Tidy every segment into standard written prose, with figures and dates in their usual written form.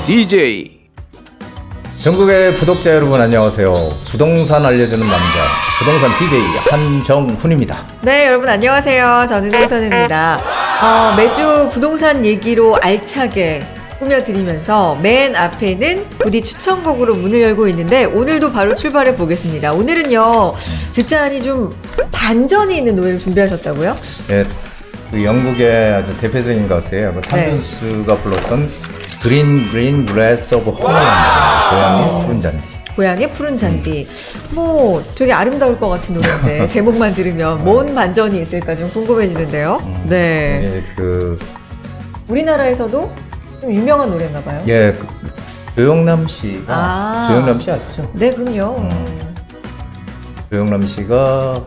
DJ. 전국의 구독자 여러분 안녕하세요. 부동산 알려주는 남자 부동산 DJ 한정훈입니다. 네, 여러분 안녕하세요. 저는 홍선입니다. 매주 부동산 얘기로 알차게 꾸며드리면서 맨 앞에는 부디 추천곡으로 문을 열고 있는데 오늘도 바로 출발해 보겠습니다. 오늘은요, 듣자 하니 좀 반전이 있는 노래를 준비하셨다고요? 예, 그 영국의 아주 대표적인 가수예요. 탐존스가 불렀던 그린 그래스 오브 홈이라는 고향의 푸른 잔디. 고향의 푸른 잔디. 뭐 되게 아름다울 것 같은 노래인데 제목만 들으면 뭔 반전이 있을까 좀 궁금해지는데요. 네. 예, 그 우리나라에서도 좀 유명한 노래인가 봐요. 예, 조영남 씨가 조영남 씨 아시죠? 네, 그럼요. 조영남 씨가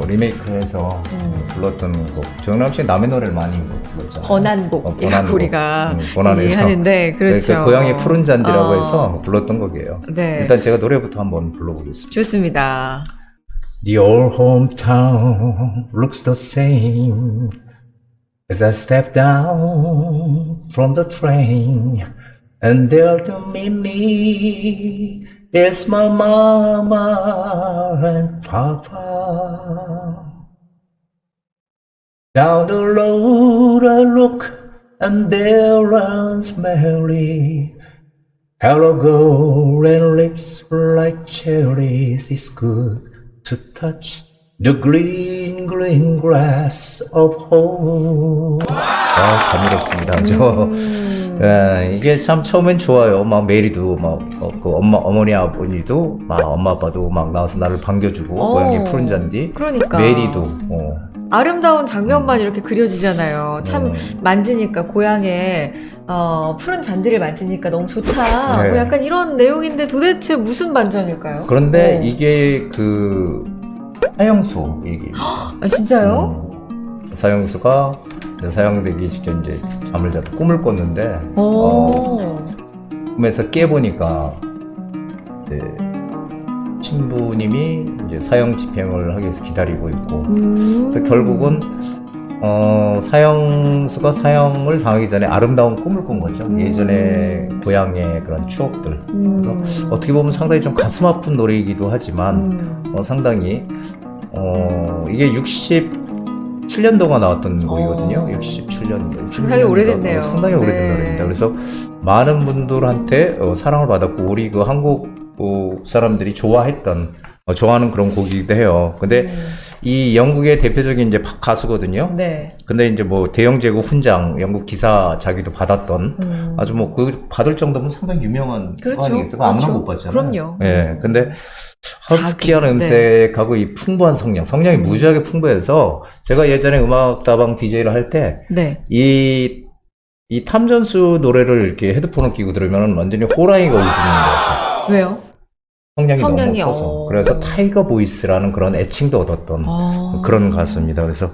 리메이크해서 불렀던 곡. 조영남 씨 남의 노래를 많이 불렀잖아요. 번안곡이라고 우리가 번안해서 얘기하는데 그렇죠. 그 고향의 푸른 잔디라고 해서 불렀던 곡이에요. 네. 일단 제가 노래부터 한번 불러보겠습니다. 좋습니다. The old hometown looks the same as I step down from the train, and there to meet me is my mama and papa. Down the road I look, and there runs Mary. Hello, golden lips like cherries. It's good to touch the green grass of home. 감미롭습니다. 이게 참 처음엔 좋아요. 막 메리도 그 어머니 아버지도 엄마 아빠도 막 나와서 나를 반겨주고 고향의 푸른 잔디. 그러니까 메리도. 아름다운 장면만 이렇게 그려지잖아요. 참 만지니까 고향의 푸른 잔디를 만지니까 너무 좋다. 네. 뭐 약간 이런 내용인데 도대체 무슨 반전일까요? 그런데 이게 그 사형수 얘기입니다. 아, 진짜요? 사형수가 사형되기 직전 이제 잠을 자다 꿈을 꿨는데 꿈에서 깨보니까 이제 신부님이 이제 사형 집행을 하기 위해서 기다리고 있고 그래서 결국은 사형수가 사형을 당하기 전에 아름다운 꿈을 꾼 거죠. 예전에 고향의 그런 추억들. 그래서 어떻게 보면 상당히 좀 가슴 아픈 노래이기도 하지만 상당히 이게 67년도가 나왔던 곡이거든요. 67년도. 상당히 오래됐네요. 상당히 오래된 노래입니다. 그래서 많은 분들한테 사랑을 받았고 우리 그 한국 사람들이 좋아하는 그런 곡이기도 해요. 근데 이 영국의 대표적인 이제 가수거든요. 네. 근데 이제 뭐 대영제국 훈장 영국 기사 자기도 받았던 아주 뭐 그 받을 정도면 상당히 유명한 거 아니겠어요? 아무나 못 받잖아요. 그럼요. 예. 근데 허스키한 음색하고 이 풍부한 성량이 무지하게 풍부해서 제가 예전에 음악다방 DJ를 할 때 이 탐존스 노래를 이렇게 헤드폰을 끼고 들으면 완전히 호랑이가 울리는 것 같아요. 왜요? 성량이 너무 커서. 그래서 타이거 보이스라는 그런 애칭도 얻었던 그런 가수입니다. 그래서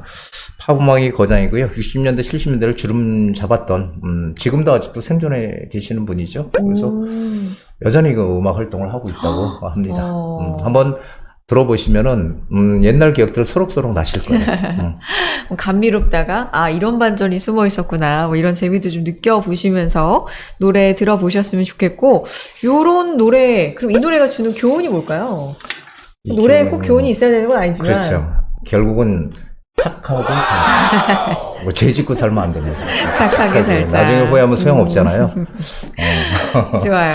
팝음악이 거장이고요. 60년대, 70년대를 주름 잡았던 지금도 아직도 생존해 계시는 분이죠. 그래서 여전히 그 음악 활동을 하고 있다고 합니다. 한번 들어보시면은 옛날 기억들 소록소록 나실 거예요. 감미롭다가 이런 반전이 숨어 있었구나 뭐 이런 재미도 좀 느껴보시면서 노래 들어보셨으면 좋겠고 요런 노래 그럼 이 노래가 주는 교훈이 뭘까요? 노래에 꼭 교훈이 있어야 되는 건 아니지만 그렇죠. 결국은 착하고 뭐 죄 짓고 살면 안 됩니다. 착하게 살자. 나중에 후회하면 소용없잖아요. 좋아요.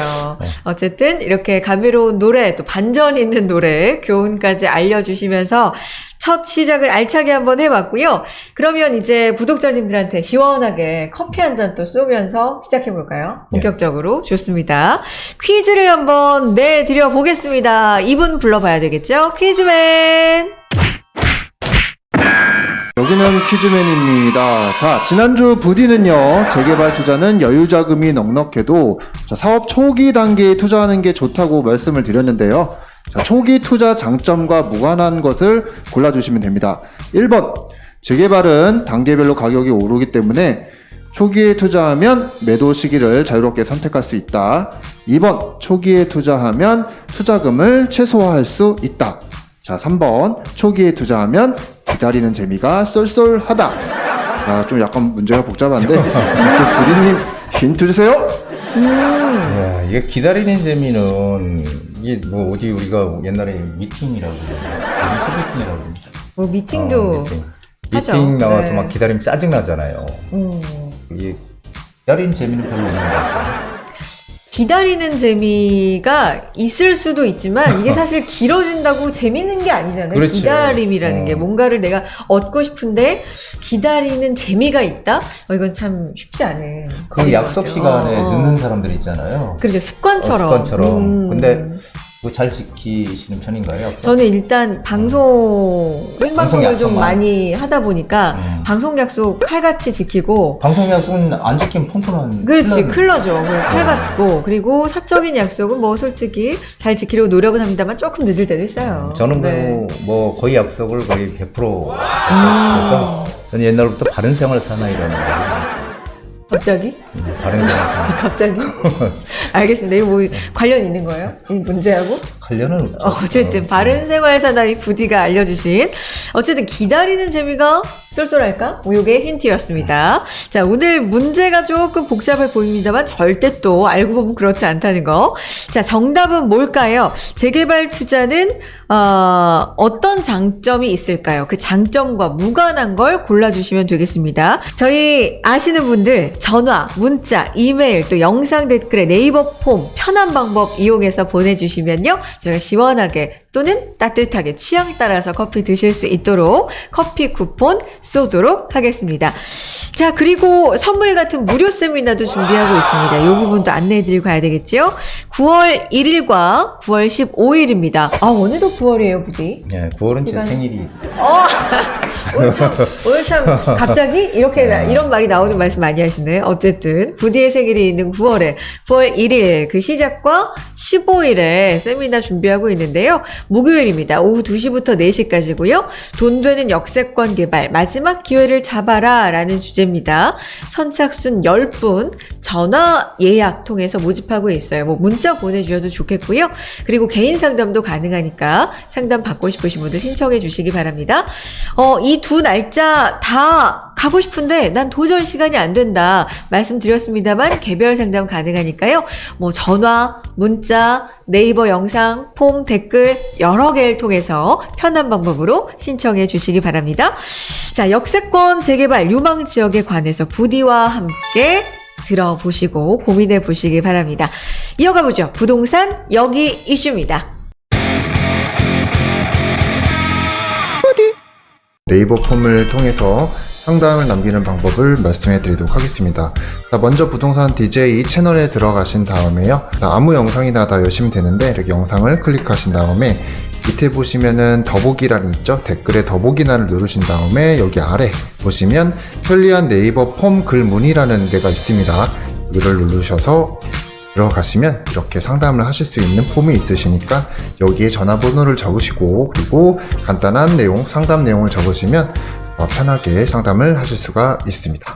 어쨌든 이렇게 감미로운 노래 또 반전 있는 노래 교훈까지 알려주시면서 첫 시작을 알차게 한번 해봤고요. 그러면 이제 구독자님들한테 시원하게 커피 한 잔 또 쏘면서 시작해볼까요? 본격적으로. 좋습니다. 퀴즈를 한번 내드려 보겠습니다. 이분 불러봐야 되겠죠? 퀴즈맨! 여기는 퀴즈맨입니다. 자, 지난주 부디는요, 재개발 투자는 여유자금이 넉넉해도 사업 초기 단계에 투자하는 게 좋다고 말씀을 드렸는데요. 자, 초기 투자 장점과 무관한 것을 골라주시면 됩니다. 1번, 재개발은 단계별로 가격이 오르기 때문에 초기에 투자하면 매도 시기를 자유롭게 선택할 수 있다. 2번, 초기에 투자하면 투자금을 최소화할 수 있다. 자, 3번, 초기에 투자하면 기다리는 재미가 쏠쏠하다. 좀 약간 문제가 복잡한데 부디님 힌트 주세요. 야, 이게 기다리는 재미는 이게 뭐 어디 우리가 옛날에 미팅이라고 소개팅이라고 그러죠. 뭐 미팅도 하죠. 미팅 나와서 네. 막 기다리면 짜증 나잖아요. 이게 기다리는 재미는 별로 없는 것 같아요. 기다리는 재미가 있을 수도 있지만 이게 사실 길어진다고 재밌는 게 아니잖아요. 그렇죠. 기다림이라는 게 뭔가를 내가 얻고 싶은데 기다리는 재미가 있다? 이건 참 쉽지 않은. 그 일인 약속 것 같아요. 시간에 늦는 사람들 있잖아요. 그렇죠. 습관처럼. 습관처럼. 근데 그거 잘 지키시는 편인가요? 약속? 저는 일단 생방송을 좀 약속만. 많이 하다 보니까 방송 약속 칼같이 지키고 방송 약속은 안 지키면 폰폰한. 그렇지, 클러죠. 칼같고 그리고 사적인 약속은 뭐 솔직히 잘 지키려고 노력은 합니다만 조금 늦을 때도 있어요. 저는 네. 뭐 거의 약속을 거의 100% 지켜서 저는 옛날부터 바른 생활 사나이라는 거. 갑자기? 바른 생활 사나이. 갑자기? 알겠습니다. 이거 뭐 관련 있는 거예요? 이 문제하고? 관련은 없죠. 어쨌든 바른 생활 사나이 부디가 알려주신 어쨌든 기다리는 재미가 쏠쏠할까? 뭐 요게 힌트였습니다. 자, 오늘 문제가 조금 복잡해 보입니다만 절대 또 알고 보면 그렇지 않다는 거. 자, 정답은 뭘까요? 재개발 투자는 어떤 장점이 있을까요? 그 장점과 무관한 걸 골라주시면 되겠습니다. 저희 아시는 분들 전화, 문자, 이메일, 또 영상 댓글에 네이버 폼 편한 방법 이용해서 보내주시면요. 제가 시원하게 또는 따뜻하게 취향 따라서 커피 드실 수 있도록 커피 쿠폰 쏘도록 하겠습니다. 자, 그리고 선물 같은 무료 세미나도 준비하고 있습니다. 이 부분도 안내해드리고 가야 되겠죠? 9월 1일과 9월 15일입니다. 아, 오늘도 9월이에요, 부디. 예, 9월은 제 시간- 생일이. 오늘 참 갑자기 이렇게 이런 말이 나오는 말씀 많이 하시네. 어쨌든 부디의 생일이 있는 9월 1일 그 시작과 15일에 세미나 준비하고 있는데요. 목요일입니다. 오후 2시부터 4시까지고요. 돈 되는 역세권 개발 마지막 기회를 잡아라 라는 주제입니다. 선착순 10분 전화 예약 통해서 모집하고 있어요. 뭐 문자 보내주셔도 좋겠고요. 그리고 개인 상담도 가능하니까 상담 받고 싶으신 분들 신청해 주시기 바랍니다. 이 두 날짜 다 가고 싶은데 난 도저히 시간이 안 된다 말씀드렸습니다만 개별 상담 가능하니까요. 뭐 전화, 문자, 네이버 영상, 폼, 댓글 여러 개를 통해서 편한 방법으로 신청해 주시기 바랍니다. 자, 역세권 재개발 유망 지역에 관해서 부디와 함께 들어보시고 고민해 보시기 바랍니다. 이어가 보죠. 부동산 여기 이슈입니다. 네이버 폼을 통해서 상담을 남기는 방법을 말씀해 드리도록 하겠습니다. 자, 먼저 부동산 DJ 채널에 들어가신 다음에요. 자, 아무 영상이나 다 열시면 되는데 이렇게 영상을 클릭하신 다음에 밑에 보시면은 더보기란이 있죠. 댓글에 더보기란을 누르신 다음에 여기 아래 보시면 편리한 네이버 폼 글문이라는 데가 있습니다. 이걸 누르셔서 들어가시면 이렇게 상담을 하실 수 있는 폼이 있으시니까 여기에 전화번호를 적으시고 그리고 간단한 내용, 상담 내용을 적으시면 편하게 상담을 하실 수가 있습니다.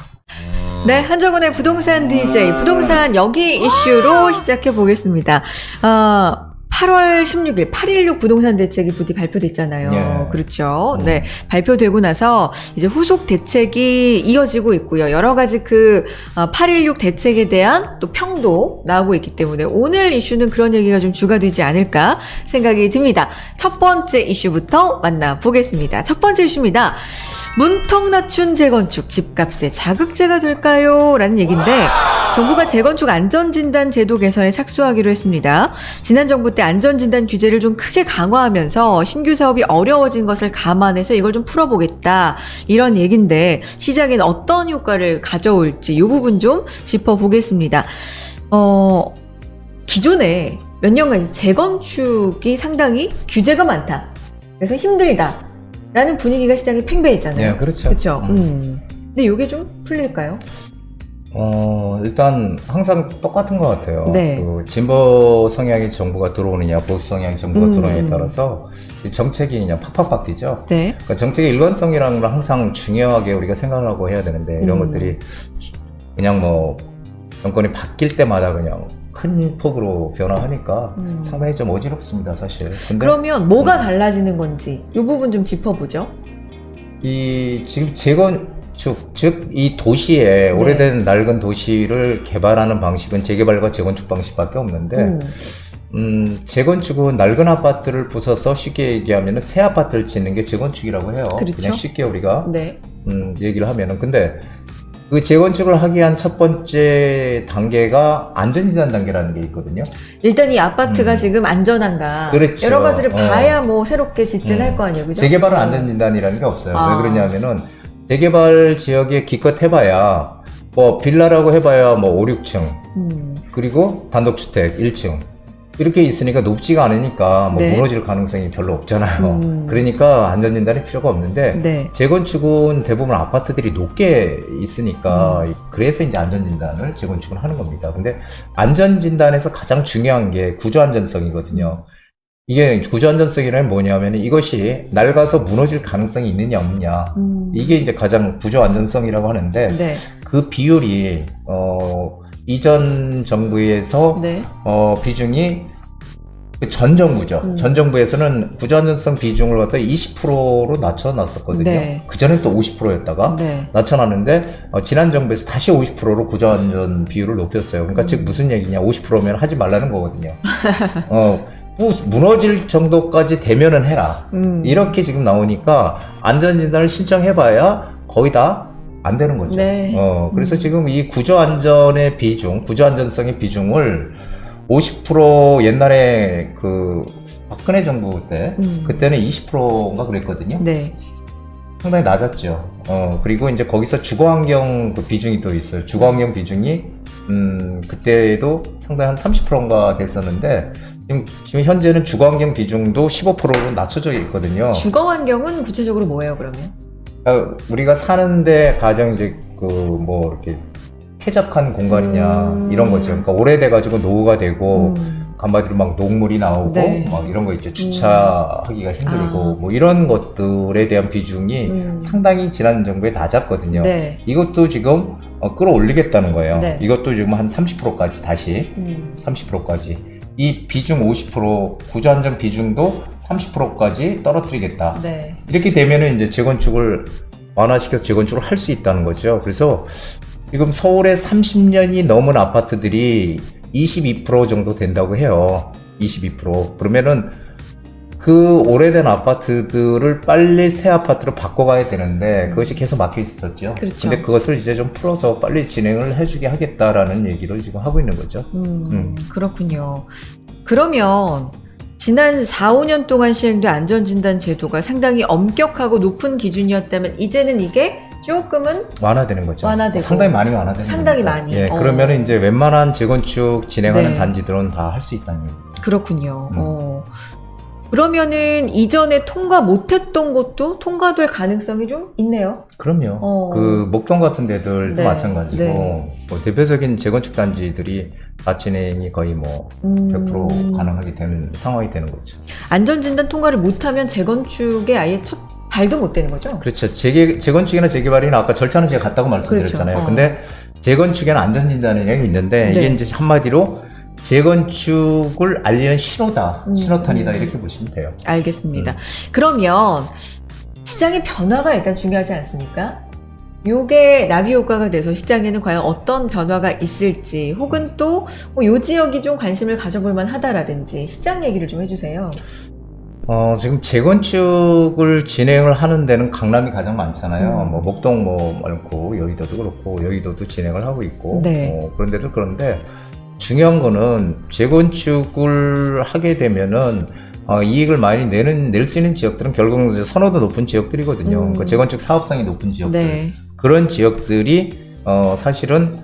네, 한정훈의 부동산 DJ, 부동산 여기 이슈로 시작해 보겠습니다. 8월 16일 8.16 부동산 대책이 부디 발표됐잖아요. 예. 그렇죠. 네, 발표되고 나서 이제 후속 대책이 이어지고 있고요. 여러 가지 그 8.16 대책에 대한 또 평도 나오고 있기 때문에 오늘 이슈는 그런 얘기가 좀 주가 되지 않을까 생각이 듭니다. 첫 번째 이슈부터 만나보겠습니다. 첫 번째 이슈입니다. 문턱 낮춘 재건축 집값에 자극제가 될까요? 라는 얘기인데 정부가 재건축 안전진단 제도 개선에 착수하기로 했습니다. 지난 정부 때 안전진단 규제를 좀 크게 강화하면서 신규 사업이 어려워진 것을 감안해서 이걸 좀 풀어보겠다 이런 얘기인데 시장엔 어떤 효과를 가져올지 이 부분 좀 짚어보겠습니다. 기존에 몇 년간 이제 재건축이 상당히 규제가 많다. 그래서 힘들다. 라는 분위기가 시장에 팽배했잖아요. 네, 그렇죠. 그렇죠. 근데 이게 좀 풀릴까요? 일단 항상 똑같은 것 같아요. 네. 그 진보 성향의 정부가 들어오느냐, 보수 성향의 정부가 들어오느냐에 따라서 이 정책이 그냥 팍팍 바뀌죠. 네. 그러니까 정책의 일관성이라는 걸 항상 중요하게 우리가 생각을 하고 해야 되는데 이런 것들이 그냥 뭐 정권이 바뀔 때마다 그냥 큰 폭으로 변화하니까 상당히 좀 어지럽습니다, 사실. 근데 그러면 뭐가 달라지는 건지 이 부분 좀 짚어보죠. 이 지금 재건축, 즉 이 도시에 오래된 낡은 도시를 개발하는 방식은 재개발과 재건축 방식밖에 없는데 재건축은 낡은 아파트를 부숴서 쉽게 얘기하면 새 아파트를 짓는 게 재건축이라고 해요. 그렇죠. 그냥 쉽게 우리가 네. 얘기를 하면은. 근데 그 재건축을 하기 위한 첫 번째 단계가 안전진단 단계라는 게 있거든요. 일단 이 아파트가 지금 안전한가 그렇죠. 여러 가지를 봐야 뭐 새롭게 짓든 할 거 아니에요. 그죠? 재개발은 안전진단이라는 게 없어요. 아. 왜 그러냐면은 재개발 지역에 기껏 해봐야 뭐 빌라라고 해봐야 뭐 5, 6층 그리고 단독주택 1층 이렇게 있으니까 높지가 않으니까 뭐 네. 무너질 가능성이 별로 없잖아요. 그러니까 안전진단이 필요가 없는데 네. 재건축은 대부분 아파트들이 높게 있으니까 그래서 이제 안전진단을 재건축을 하는 겁니다. 근데 안전진단에서 가장 중요한 게 구조안전성이거든요. 이게 구조안전성이란 뭐냐면 이것이 낡아서 무너질 가능성이 있느냐 없느냐 이게 이제 가장 구조안전성이라고 하는데 네. 그 비율이 이전 정부에서 네. 비중이 전 정부죠. 전 정부에서는 구조안전성 비중을 갖다 20%로 낮춰놨었거든요. 네. 그전엔 또 50%였다가 네. 낮춰놨는데 지난 정부에서 다시 50%로 구조안전 비율을 높였어요. 그러니까 즉 무슨 얘기냐, 50%면 하지 말라는 거거든요. 무너질 정도까지 되면은 해라. 이렇게 지금 나오니까 안전진단을 신청해봐야 거의 다 안 되는 거죠. 네. 그래서 지금 이 구조안전의 비중, 구조안전성의 비중을 50% 옛날에 그 박근혜 정부 때, 그때는 20%인가 그랬거든요. 네. 상당히 낮았죠. 그리고 이제 거기서 주거환경 그 비중이 또 있어요. 주거환경 비중이, 그때도 상당히 한 30%인가 됐었는데, 지금 현재는 주거환경 비중도 15%로 낮춰져 있거든요. 주거 환경은 구체적으로 뭐예요, 그러면? 그러니까 우리가 사는데 가장 이제 그 뭐 이렇게 쾌적한 공간이냐 이런 거죠. 그러니까 오래돼가지고 노후가 되고 한마디로 막 녹물이 나오고 네. 막 이런 거 있죠. 주차하기가 힘들고 뭐 이런 것들에 대한 비중이 상당히 지난 정부에 낮았거든요. 네. 이것도 지금 끌어올리겠다는 거예요. 네. 이것도 지금 한 30%까지 다시 30%까지 이 비중 50% 구조안전 비중도 30%까지 떨어뜨리겠다. 네. 이렇게 되면은 이제 재건축을 완화시켜서 재건축을 할 수 있다는 거죠. 그래서 지금 서울에 30년이 넘은 아파트들이 22% 정도 된다고 해요. 22%. 그러면은 그 오래된 아파트들을 빨리 새 아파트로 바꿔가야 되는데 그것이 계속 막혀 있었죠. 그렇죠. 근데 그것을 이제 좀 풀어서 빨리 진행을 해주게 하겠다라는 얘기를 지금 하고 있는 거죠. 그렇군요. 그러면 지난 4, 5년 동안 시행된 안전진단 제도가 상당히 엄격하고 높은 기준이었다면 이제는 이게 조금은 완화되는 거죠. 완화되고. 상당히 많이 완화되는 상당히 거죠. 많이. 예, 그러면 이제 웬만한 재건축 진행하는 네. 단지들은 다 할 수 있다는 얘기죠. 그렇군요. 그러면은 이전에 통과 못했던 곳도 통과될 가능성이 좀 있네요. 그럼요. 그 목동 같은 데들도 네. 마찬가지고 네. 뭐 대표적인 재건축 단지들이 다 진행이 거의 뭐 100% 가능하게 되는 상황이 되는 거죠. 안전진단 통과를 못하면 재건축에 아예 첫 발도 못 되는 거죠? 그렇죠. 재건축이나 재개발이나 아까 절차는 제가 같다고 말씀드렸잖아요. 그렇죠. 근데 재건축에는 안전진단이라는 게 있는데 네. 이게 이제 한마디로 재건축을 알리는 신호다, 신호탄이다 이렇게 보시면 돼요. 알겠습니다. 그러면 시장의 변화가 일단 중요하지 않습니까? 요게 나비 효과가 돼서 시장에는 과연 어떤 변화가 있을지 혹은 또 요 지역이 좀 관심을 가져볼 만하다라든지 시장 얘기를 좀 해주세요. 지금 재건축을 진행을 하는 데는 강남이 가장 많잖아요. 뭐 목동 뭐 많고 여의도도 그렇고 여의도도 진행을 하고 있고 네. 그런 데도 그런데 중요한 거는 재건축을 하게 되면은 이익을 많이 낼 수 있는 지역들은 결국은 이제 선호도 높은 지역들이거든요. 그러니까 재건축 사업성이 높은 지역들. 네. 그런 지역들이 사실은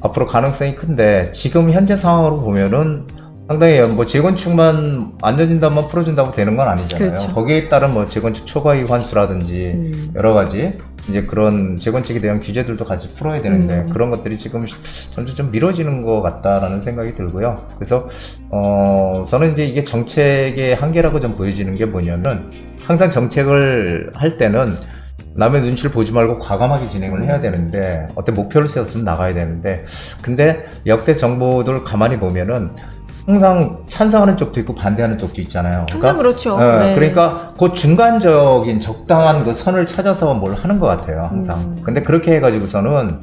앞으로 가능성이 큰데 지금 현재 상황으로 보면은 상당히 뭐 재건축만 안전진단만 풀어준다고 되는 건 아니잖아요. 그렇죠. 거기에 따른 뭐 재건축 초과이익 환수라든지 여러 가지 이제 그런 재건축에 대한 규제들도 같이 풀어야 되는데 그런 것들이 지금 점점 좀 미뤄지는 것 같다라는 생각이 들고요. 그래서 저는 이제 이게 정책의 한계라고 좀 보여지는 게 뭐냐면 항상 정책을 할 때는 남의 눈치를 보지 말고 과감하게 진행을 해야 되는데 어떤 목표를 세웠으면 나가야 되는데 근데 역대 정부들 가만히 보면은 항상 찬성하는 쪽도 있고 반대하는 쪽도 있잖아요. 항상 그렇죠. 네. 그러니까 그 중간적인 적당한 그 선을 찾아서 뭘 하는 것 같아요, 항상. 근데 그렇게 해가지고서는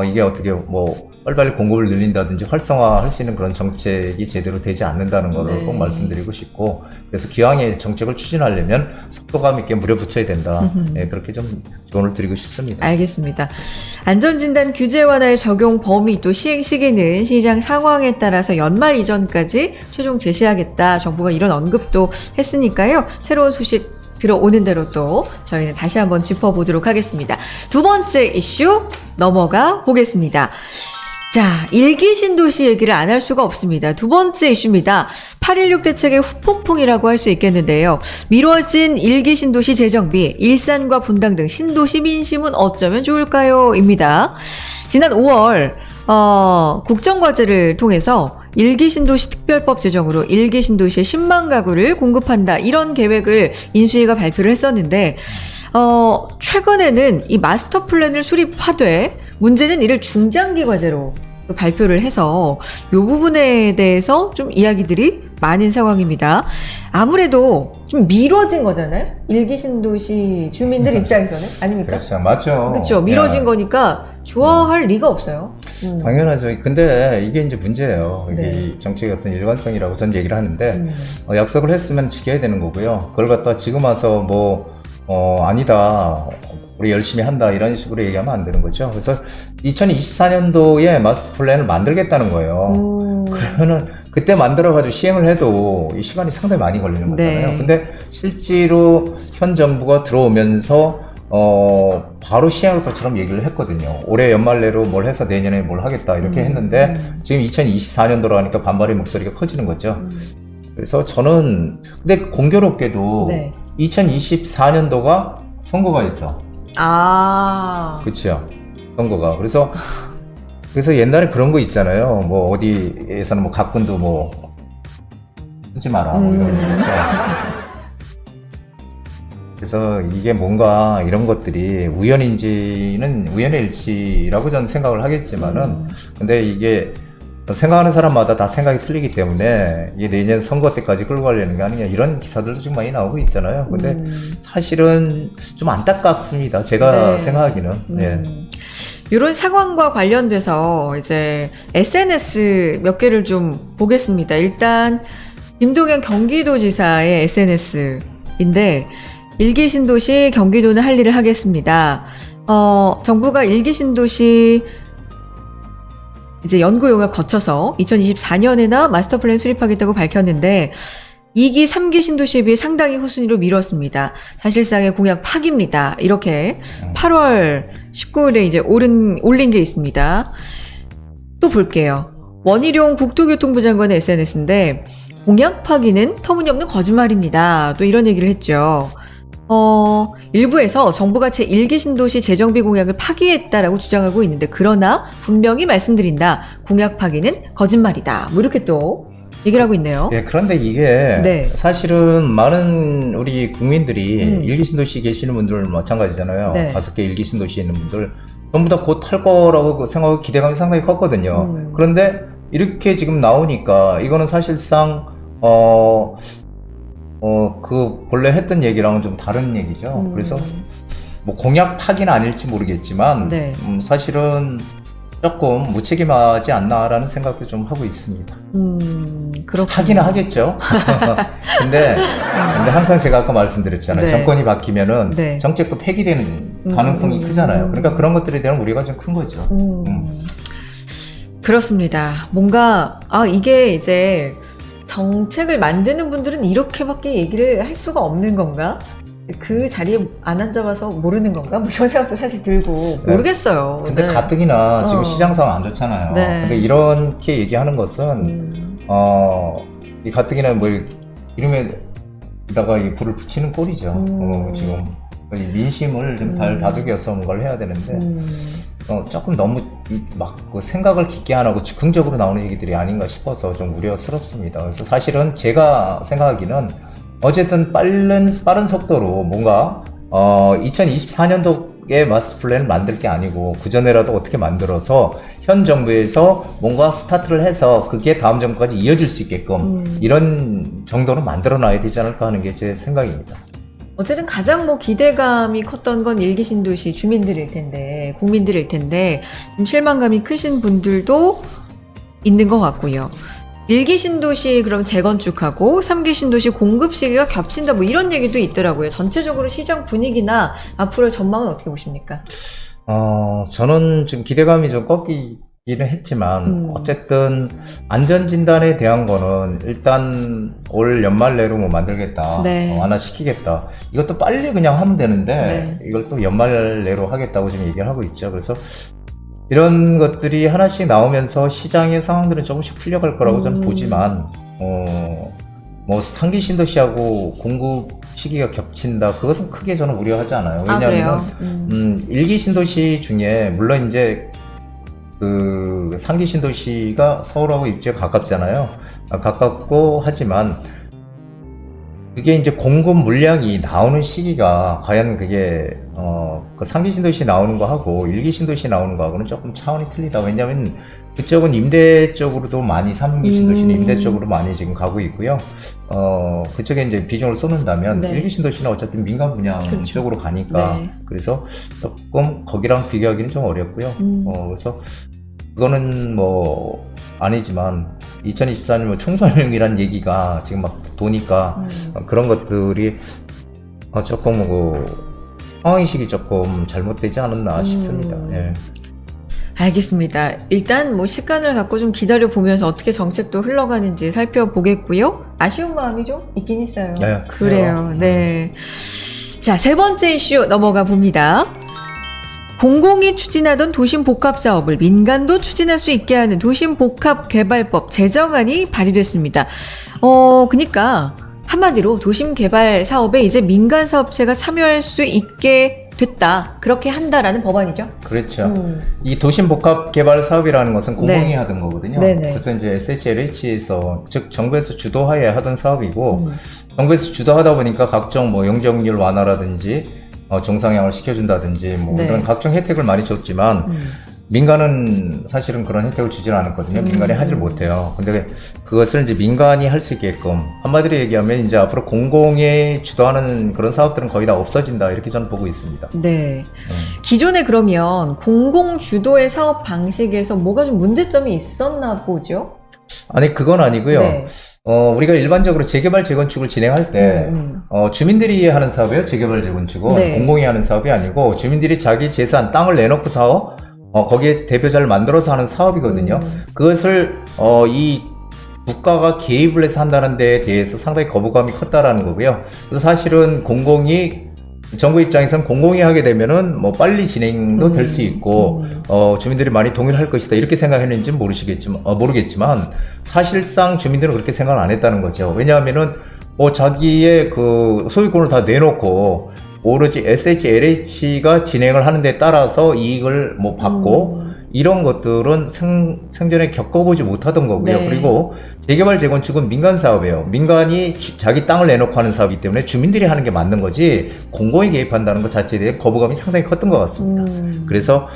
이게 어떻게 뭐 빨리빨리 공급을 늘린다든지 활성화할 수 있는 그런 정책이 제대로 되지 않는다는 것을 네. 꼭 말씀드리고 싶고, 그래서 기왕에 정책을 추진하려면 속도감 있게 물어붙여야 된다. 네, 그렇게 좀 조언을 드리고 싶습니다. 알겠습니다. 안전진단 규제 완화의 적용 범위 또 시행 시기는 시장 상황에 따라서 연말 이전까지 최종 제시하겠다. 정부가 이런 언급도 했으니까요. 새로운 소식 들어오는 대로 또 저희는 다시 한번 짚어보도록 하겠습니다. 두 번째 이슈 넘어가 보겠습니다. 자, 일기 신도시 얘기를 안 할 수가 없습니다. 두 번째 이슈입니다. 8.16 대책의 후폭풍이라고 할 수 있겠는데요. 미뤄진 일기 신도시 재정비, 일산과 분당 등 신도시 민심은 어쩌면 좋을까요? 입니다. 지난 5월 국정과제를 통해서 일기 신도시 특별법 제정으로 일기 신도시에 10만 가구를 공급한다. 이런 계획을 인수위가 발표를 했었는데 최근에는 이 마스터 플랜을 수립하되 문제는 이를 중장기 과제로 발표를 해서 이 부분에 대해서 좀 이야기들이 많은 상황입니다. 아무래도 좀 미뤄진 거잖아요. 일기 신도시 주민들 입장에서는 아닙니까? 그렇죠, 맞죠. 그렇죠. 미뤄진 거니까 좋아할 리가 없어요. 당연하죠. 근데 이게 이제 문제예요. 이게 네. 이 정책의 어떤 일관성이라고 전 얘기를 하는데 약속을 했으면 지켜야 되는 거고요. 그걸 갖다 지금 와서 뭐 아니다, 우리 열심히 한다 이런 식으로 얘기하면 안 되는 거죠. 그래서 2024년도에 마스터 플랜을 만들겠다는 거예요. 그러면은 그때 만들어가지고 시행을 해도 이 시간이 상당히 많이 걸리는 거잖아요. 네. 근데 실제로 현 정부가 들어오면서 바로 시행할 것처럼 얘기를 했거든요. 올해 연말 내로 뭘 해서 내년에 뭘 하겠다 이렇게 했는데 지금 2024년도로 하니까 반발의 목소리가 커지는 거죠. 그래서 저는 근데 공교롭게도 네. 2024년도가 선거가 있어. 그렇죠. 선거가. 그래서 옛날에 그런 거 있잖아요. 뭐 어디에서는 뭐 가꾼도 뭐 쓰지 마라 뭐 이런 거. 그래서 이게 뭔가 이런 것들이 우연인지는 우연의 일치라고 저는 생각을 하겠지만은 근데 이게 생각하는 사람마다 다 생각이 틀리기 때문에 이게 내년 선거 때까지 끌고 가려는 게 아니냐 이런 기사들도 좀 많이 나오고 있잖아요. 근데 사실은 좀 안타깝습니다. 제가 네. 생각하기는. 네. 이런 상황과 관련돼서 이제 SNS 몇 개를 좀 보겠습니다. 일단 김동연 경기도지사의 SNS인데 일기 신도시 경기도는 할 일을 하겠습니다. 정부가 일기 신도시 이제 연구 용역 거쳐서 2024년에나 마스터 플랜 수립하겠다고 밝혔는데 2기, 3기 신도시에 비해 상당히 후순위로 미뤘습니다. 사실상의 공약 파기입니다. 이렇게 8월 19일에 이제 올린 게 있습니다. 또 볼게요. 원희룡 국토교통부 장관의 SNS인데 공약 파기는 터무니없는 거짓말입니다. 또 이런 얘기를 했죠. 일부에서 정부가 제1기 신도시 재정비 공약을 파기했다라고 주장하고 있는데 그러나 분명히 말씀드린다. 공약 파기는 거짓말이다. 뭐 이렇게 또 얘기를 하고 있네요. 네, 그런데 이게 네. 사실은 많은 우리 국민들이 일기 신도시에 계시는 분들 마찬가지잖아요. 네. 5개 일기 신도시에 있는 분들 전부 다 곧 할 거라고 생각하고 기대감이 상당히 컸거든요. 그런데 이렇게 지금 나오니까 이거는 사실상 그 본래 했던 얘기랑은 좀 다른 얘기죠. 그래서 뭐 공약 파기는 아닐지 모르겠지만 네. 사실은 조금 무책임하지 않나라는 생각도 좀 하고 있습니다. 그렇군요. 하기는 하겠죠. 근데 항상 제가 아까 말씀드렸잖아요. 네. 정권이 바뀌면은 네. 정책도 폐기되는 가능성이 크잖아요. 그러니까 그런 것들에 대한 우려가 좀 큰 거죠. 그렇습니다. 뭔가 이게 이제 정책을 만드는 분들은 이렇게밖에 얘기를 할 수가 없는 건가? 그 자리에 안 앉아봐서 모르는 건가? 뭐 이런 생각도 사실 들고 네. 모르겠어요. 근데 네. 가뜩이나 지금 시장 상황 안 좋잖아요. 네. 근데 이렇게 얘기하는 것은 이 가뜩이나 뭐 이름에다가 이 불을 붙이는 꼴이죠. 지금 이 민심을 좀 다독여서 뭔가를 해야 되는데 조금 너무 막 그 생각을 깊게 안 하고 즉흥적으로 나오는 얘기들이 아닌가 싶어서 좀 우려스럽습니다. 그래서 사실은 제가 생각하기는 어쨌든 빠른 속도로 뭔가 2024년도 정부의 마스터 플랜을 만들 게 아니고 그 전에라도 어떻게 만들어서 현 정부에서 뭔가 스타트를 해서 그게 다음 정부까지 이어질 수 있게끔 이런 정도는 만들어놔야 되지 않을까 하는 게 제 생각입니다. 어쨌든 가장 뭐 기대감이 컸던 건 일기 신도시 주민들일 텐데, 국민들일 텐데, 좀 실망감이 크신 분들도 있는 것 같고요. 일기 신도시 그럼 재건축하고 3기 신도시 공급 시기가 겹친다 뭐 이런 얘기도 있더라고요. 전체적으로 시장 분위기나 앞으로의 전망은 어떻게 보십니까? 저는 지금 기대감이 좀 꺾이기는 했지만 어쨌든 안전진단에 대한 거는 일단 올 연말 내로 뭐 만들겠다, 네. 완화시키겠다. 이것도 빨리 그냥 하면 되는데 네. 이걸 또 연말 내로 하겠다고 지금 얘기를 하고 있죠. 그래서 이런 것들이 하나씩 나오면서 시장의 상황들은 조금씩 풀려갈 거라고 저는 보지만, 뭐, 3기 신도시하고 공급 시기가 겹친다. 그것은 크게 저는 우려하지 않아요. 왜냐하면, 1기 신도시 중에, 물론 이제, 3기 신도시가 서울하고 입지가 가깝잖아요. 가깝고 하지만, 그게 이제 공급 물량이 나오는 시기가 과연 그게 그 3기 신도시 나오는 거하고 1기 신도시 나오는 거하고는 조금 차원이 틀리다. 왜냐하면 그쪽은 임대 쪽으로도 많이 3기 신도시는 임대 쪽으로 많이 지금 가고 있고요. 그쪽에 이제 비중을 쏟는다면 네. 1기 신도시는 어쨌든 민간 분양 그렇죠. 쪽으로 가니까 네. 그래서 조금 거기랑 비교하기는 좀 어렵고요. 그래서 그거는 뭐 아니지만 2024년 뭐 총선용이란 얘기가 지금 막 도니까 그런 것들이 조금 상황인식이 조금 잘못되지 않았나 싶습니다. 예. 알겠습니다. 일단 뭐 시간을 갖고 좀 기다려 보면서 어떻게 정책도 흘러가는지 살펴보겠고요. 아쉬운 마음이 좀 있긴 있어요. 네, 그래요. 네. 자, 세 번째 이슈 넘어가 봅니다. 공공이 추진하던 도심 복합 사업을 민간도 추진할 수 있게 하는 도심 복합 개발법 제정안이 발의됐습니다. 그러니까 한마디로 도심 개발 사업에 이제 민간 사업체가 참여할 수 있게 됐다. 그렇게 한다라는 법안이죠. 그렇죠. 이 도심 복합 개발 사업이라는 것은 공공이 네. 하던 거거든요. 네네. 그래서 이제 SHLH에서 즉 정부에서 주도하에 하던 사업이고 정부에서 주도하다 보니까 각종 뭐 용적률 완화라든지 정상향을 시켜준다든지 뭐 네. 이런 각종 혜택을 많이 줬지만 민간은 사실은 그런 혜택을 주지는 않았거든요. 민간이 하질 못해요. 근데 그것을 이제 민간이 할 수 있게끔 한마디로 얘기하면 이제 앞으로 공공이 주도하는 그런 사업들은 거의 다 없어진다 이렇게 저는 보고 있습니다. 네. 기존에 그러면 공공 주도의 사업 방식에서 뭐가 좀 문제점이 있었나 보죠? 아니 그건 아니고요. 네. 우리가 일반적으로 재개발 재건축을 진행할 때 주민들이 하는 사업이에요. 재개발 재건축은 네. 공공이 하는 사업이 아니고 주민들이 자기 재산 땅을 내놓고 사업 거기에 대표자를 만들어서 하는 사업이거든요. 그것을 이 국가가 개입을 해서 한다는 데에 대해서 상당히 거부감이 컸다라는 거고요. 그래서 사실은 정부 입장에서는 공공이 하게 되면은 뭐 빨리 진행도 될 수 있고 주민들이 많이 동의를 할 것이다 이렇게 생각했는지는 모르겠지만 사실상 주민들은 그렇게 생각을 안 했다는 거죠. 왜냐하면은 자기의 그 소유권을 다 내놓고 오로지 SHLH가 진행을 하는 데 따라서 이익을 뭐 받고 이런 것들은 생전에 겪어보지 못하던 거고요. 네. 그리고 재개발 재건축은 민간 사업이에요. 민간이 자기 땅을 내놓고 하는 사업이기 때문에 주민들이 하는 게 맞는 거지 공공이 개입한다는 것 자체에 대해 거부감이 상당히 컸던 것 같습니다. 그래서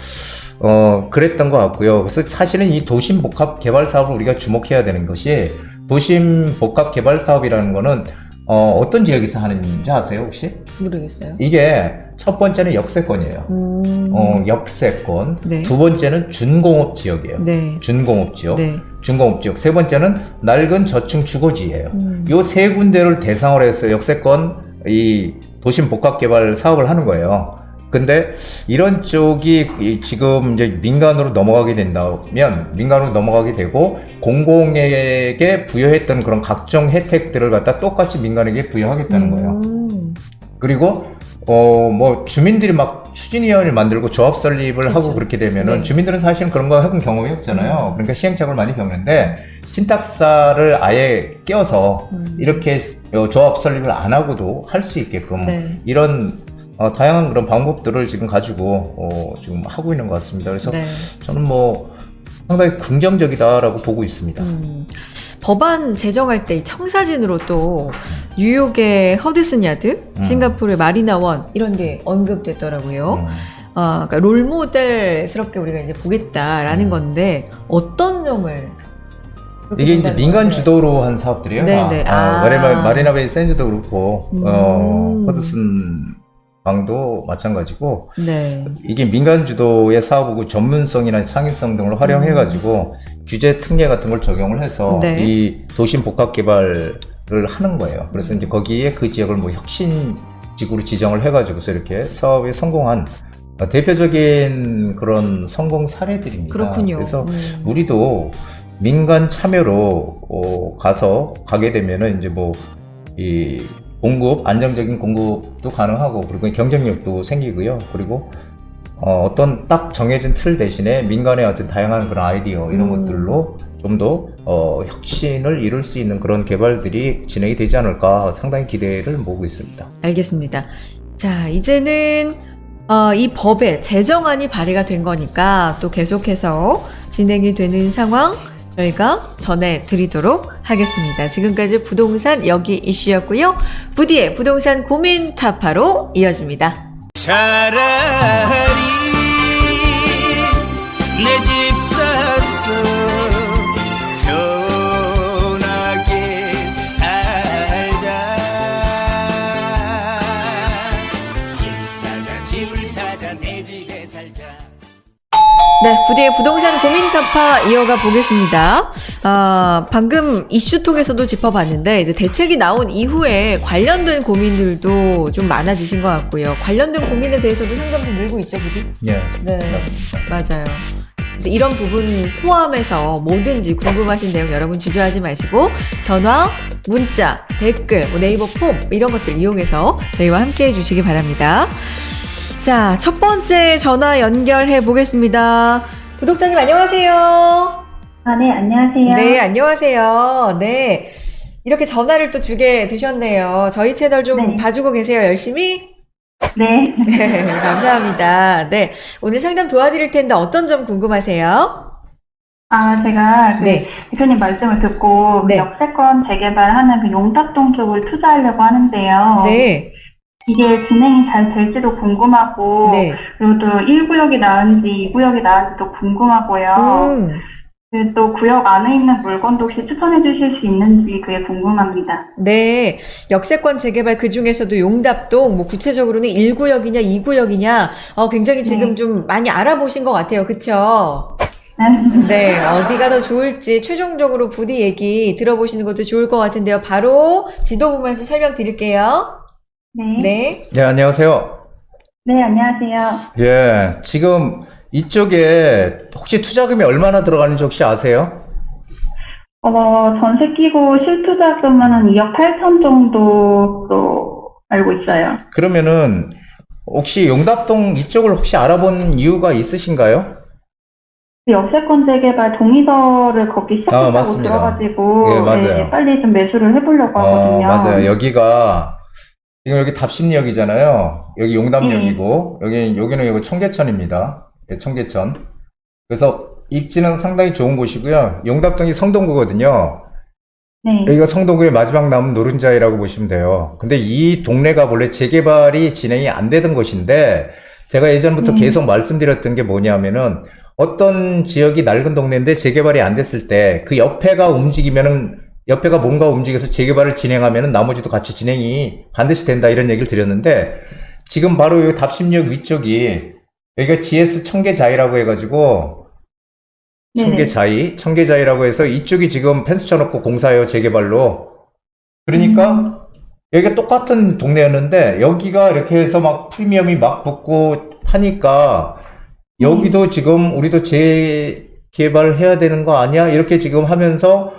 그랬던 것 같고요. 그래서 사실은 이 도심 복합 개발 사업을 우리가 주목해야 되는 것이 도심 복합 개발 사업이라는 거는 어떤 지역에서 하는지 아세요 혹시? 모르겠어요. 이게 첫 번째는 역세권이에요. 역세권. 네. 두 번째는 준공업 지역이에요. 네. 준공업 지역. 네. 준공업 지역. 세 번째는 낡은 저층 주거지예요. 요 세 군데를 대상으로 해서 역세권 이 도심 복합 개발 사업을 하는 거예요. 근데 이런 쪽이 지금 이제 민간으로 넘어가게 되고 공공에게 부여했던 그런 각종 혜택들을 갖다 똑같이 민간에게 부여하겠다는 거예요. 그리고 뭐 주민들이 막 추진위원회를 만들고 조합 설립을 그렇죠. 하고 그렇게 되면은 네. 주민들은 사실은 그런 거 해본 경험이 없잖아요. 그러니까 시행착오를 많이 겪는데 신탁사를 아예 껴서 이렇게 조합 설립을 안 하고도 할 수 있게끔 네. 이런 다양한 그런 방법들을 지금 가지고 지금 하고 있는 것 같습니다. 그래서 네. 저는 뭐 상당히 긍정적이다라고 보고 있습니다. 법안 제정할 때 이 청사진으로 또 뉴욕의 허드슨 야드, 싱가포르의 마리나원 이런 게 언급됐더라고요. 그러니까 롤모델스럽게 우리가 이제 보겠다라는 건데 어떤 점을 그렇게 이게 이제 본다는 민간 건데? 주도로 한 사업들이에요. 네네. 마리나 베이 샌즈도 그렇고, 허드슨 강도 마찬가지고, 네. 이게 민간 주도의 사업이고 전문성이나 창의성 등을 활용해가지고 규제 특례 같은 걸 적용을 해서 네. 이 도심 복합 개발을 하는 거예요. 그래서 이제 거기에 그 지역을 뭐 혁신 지구로 지정을 해가지고서 이렇게 사업에 성공한 대표적인 그런 성공 사례들입니다. 그렇군요. 그래서 우리도 민간 참여로 가게 되면은 이제 뭐 이 공급, 안정적인 공급도 가능하고 그리고 경쟁력도 생기고요. 그리고 어떤 딱 정해진 틀 대신에 민간의 어떤 다양한 그런 아이디어 이런 것들로 좀 더 혁신을 이룰 수 있는 그런 개발들이 진행이 되지 않을까 상당히 기대를 모으고 있습니다. 알겠습니다. 자, 이제는 이 법에 제정안이 발의가 된 거니까 또 계속해서 진행이 되는 상황 저희가 전해드리도록 하겠습니다. 지금까지 부동산 여기 이슈였고요. 부디의 부동산 고민 타파로 이어집니다. 차라리 내 집 샀어 편하게 살자 집을 사자 내 집에 살자. 네, 부디의 부동산 고민 타파 이어가 보겠습니다. 방금 이슈 통해서도 짚어봤는데 이제 대책이 나온 이후에 관련된 고민들도 좀 많아지신 것 같고요. 관련된 고민에 대해서도 상담도 늘고 있죠, 부디? 예, 네, 맞습니다. 맞아요. 그래서 이런 부분 포함해서 뭐든지 궁금하신 내용 여러분 주저하지 마시고 전화, 문자, 댓글, 뭐 네이버 폼 이런 것들 이용해서 저희와 함께 해주시기 바랍니다. 자, 첫 번째 전화 연결해 보겠습니다. 구독자님 안녕하세요. 네, 안녕하세요. 네, 안녕하세요. 네. 이렇게 전화를 또 주게 되셨네요. 저희 채널 좀 네. 봐주고 계세요, 열심히? 네. 네, 감사합니다. 네. 오늘 상담 도와드릴 텐데 어떤 점 궁금하세요? 제가 네. 대표님 말씀을 듣고 네. 역세권 재개발하는 그 용답동 쪽을 투자하려고 하는데요. 네. 이게 진행이 잘 될지도 궁금하고, 네. 그리고 또 1구역이 나은지 2구역이 나은지도 궁금하고요. 그리고 또 구역 안에 있는 물건도 혹시 추천해 주실 수 있는지 그게 궁금합니다. 네. 역세권 재개발 그 중에서도 용답동, 뭐 구체적으로는 1구역이냐, 2구역이냐, 굉장히 지금 네. 좀 많이 알아보신 것 같아요. 그쵸? 네. 네. 어디가 더 좋을지 최종적으로 부디 얘기 들어보시는 것도 좋을 것 같은데요. 바로 지도 보면서 설명드릴게요. 네. 네. 네, 안녕하세요. 네, 안녕하세요. 예, 지금 이쪽에 혹시 투자금이 얼마나 들어가는지 혹시 아세요? 전세 끼고 실투자금은 2억 8천 정도로 알고 있어요. 그러면은 혹시 용답동 이쪽을 혹시 알아본 이유가 있으신가요? 역세권 재개발 동의서를 거기 시작했다고 맞습니다. 들어가지고 예, 맞아요. 네, 빨리 좀 매수를 해보려고 하거든요. 맞아요. 여기가 지금 여기 답심역이잖아요. 여기 용담역이고 여기는 여기 청계천입니다. 네, 청계천. 그래서 입지는 상당히 좋은 곳이고요. 용답동이 성동구거든요. 네. 여기가 성동구의 마지막 남은 노른자이라고 보시면 돼요. 근데 이 동네가 원래 재개발이 진행이 안 되던 곳인데 제가 예전부터 계속 말씀드렸던 게 뭐냐면은 어떤 지역이 낡은 동네인데 재개발이 안 됐을 때 그 옆에가 움직이면은 옆에가 뭔가 움직여서 재개발을 진행하면은 나머지도 같이 진행이 반드시 된다 이런 얘기를 드렸는데 지금 바로 이 답심역 위쪽이 여기가 GS 청계자이라고 해가지고 청계자이라고 해서 이쪽이 지금 펜스 쳐놓고 공사해요 재개발로. 그러니까 여기가 똑같은 동네였는데 여기가 이렇게 해서 막 프리미엄이 막 붙고 하니까 여기도 지금 우리도 재개발해야 되는 거 아니야? 이렇게 지금 하면서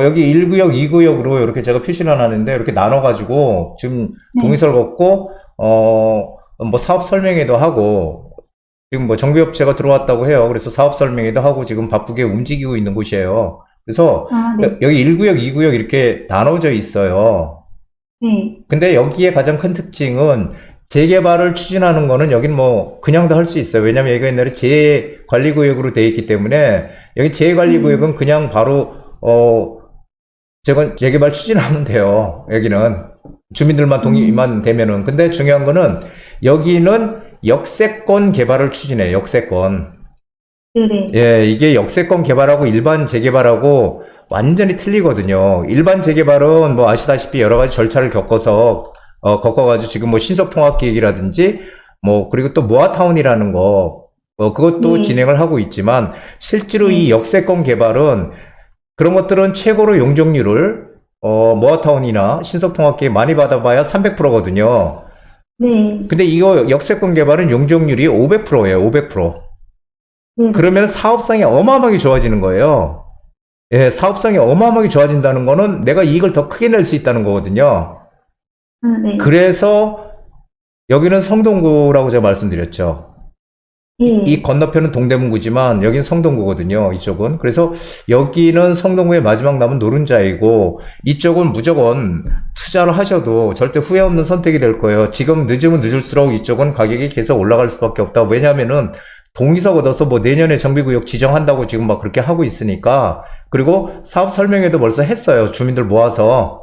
여기 1구역, 2구역으로 이렇게 제가 표시를 하는데 이렇게 나눠가지고 지금 동의서를 걷고 뭐 사업 설명회도 하고 지금 뭐 정비업체가 들어왔다고 해요. 그래서 사업 설명회도 하고 지금 바쁘게 움직이고 있는 곳이에요. 그래서 네. 여기 1구역, 2구역 이렇게 나눠져 있어요. 네. 근데 여기에 가장 큰 특징은 재개발을 추진하는 거는 여긴 뭐 그냥도 할 수 있어요. 왜냐면 여기가 옛날에 재관리구역으로 되어 있기 때문에 여기 재관리구역은 그냥 바로 재개발 추진하면 돼요. 여기는 주민들만 동의만 되면은. 근데 중요한 거는 여기는 역세권 개발을 추진해요. 역세권. 네네. 예, 이게 역세권 개발하고 일반 재개발하고 완전히 틀리거든요. 일반 재개발은 뭐 아시다시피 여러 가지 절차를 겪어가지고 지금 뭐 신속통합계획이라든지 뭐 그리고 또 모아타운이라는 거 그것도 진행을 하고 있지만 실제로 이 역세권 개발은 그런 것들은 최고로 용적률을 모아타운이나 신속통합계획 많이 받아봐야 300%거든요. 네. 근데 이거 역세권 개발은 용적률이 500%예요. 500%. 네. 그러면 사업성이 어마어마하게 좋아지는 거예요. 예, 사업성이 어마어마하게 좋아진다는 거는 내가 이익을 더 크게 낼 수 있다는 거거든요. 네. 그래서 여기는 성동구라고 제가 말씀드렸죠. 네. 이 건너편은 동대문구지만 여기는 성동구거든요. 이쪽은. 그래서 여기는 성동구의 마지막 남은 노른자이고 이쪽은 무조건 투자를 하셔도 절대 후회 없는 선택이 될 거예요. 지금 늦으면 늦을수록 이쪽은 가격이 계속 올라갈 수밖에 없다. 왜냐하면은 동의서 얻어서 뭐 내년에 정비구역 지정한다고 지금 막 그렇게 하고 있으니까. 그리고 사업 설명회도 벌써 했어요. 주민들 모아서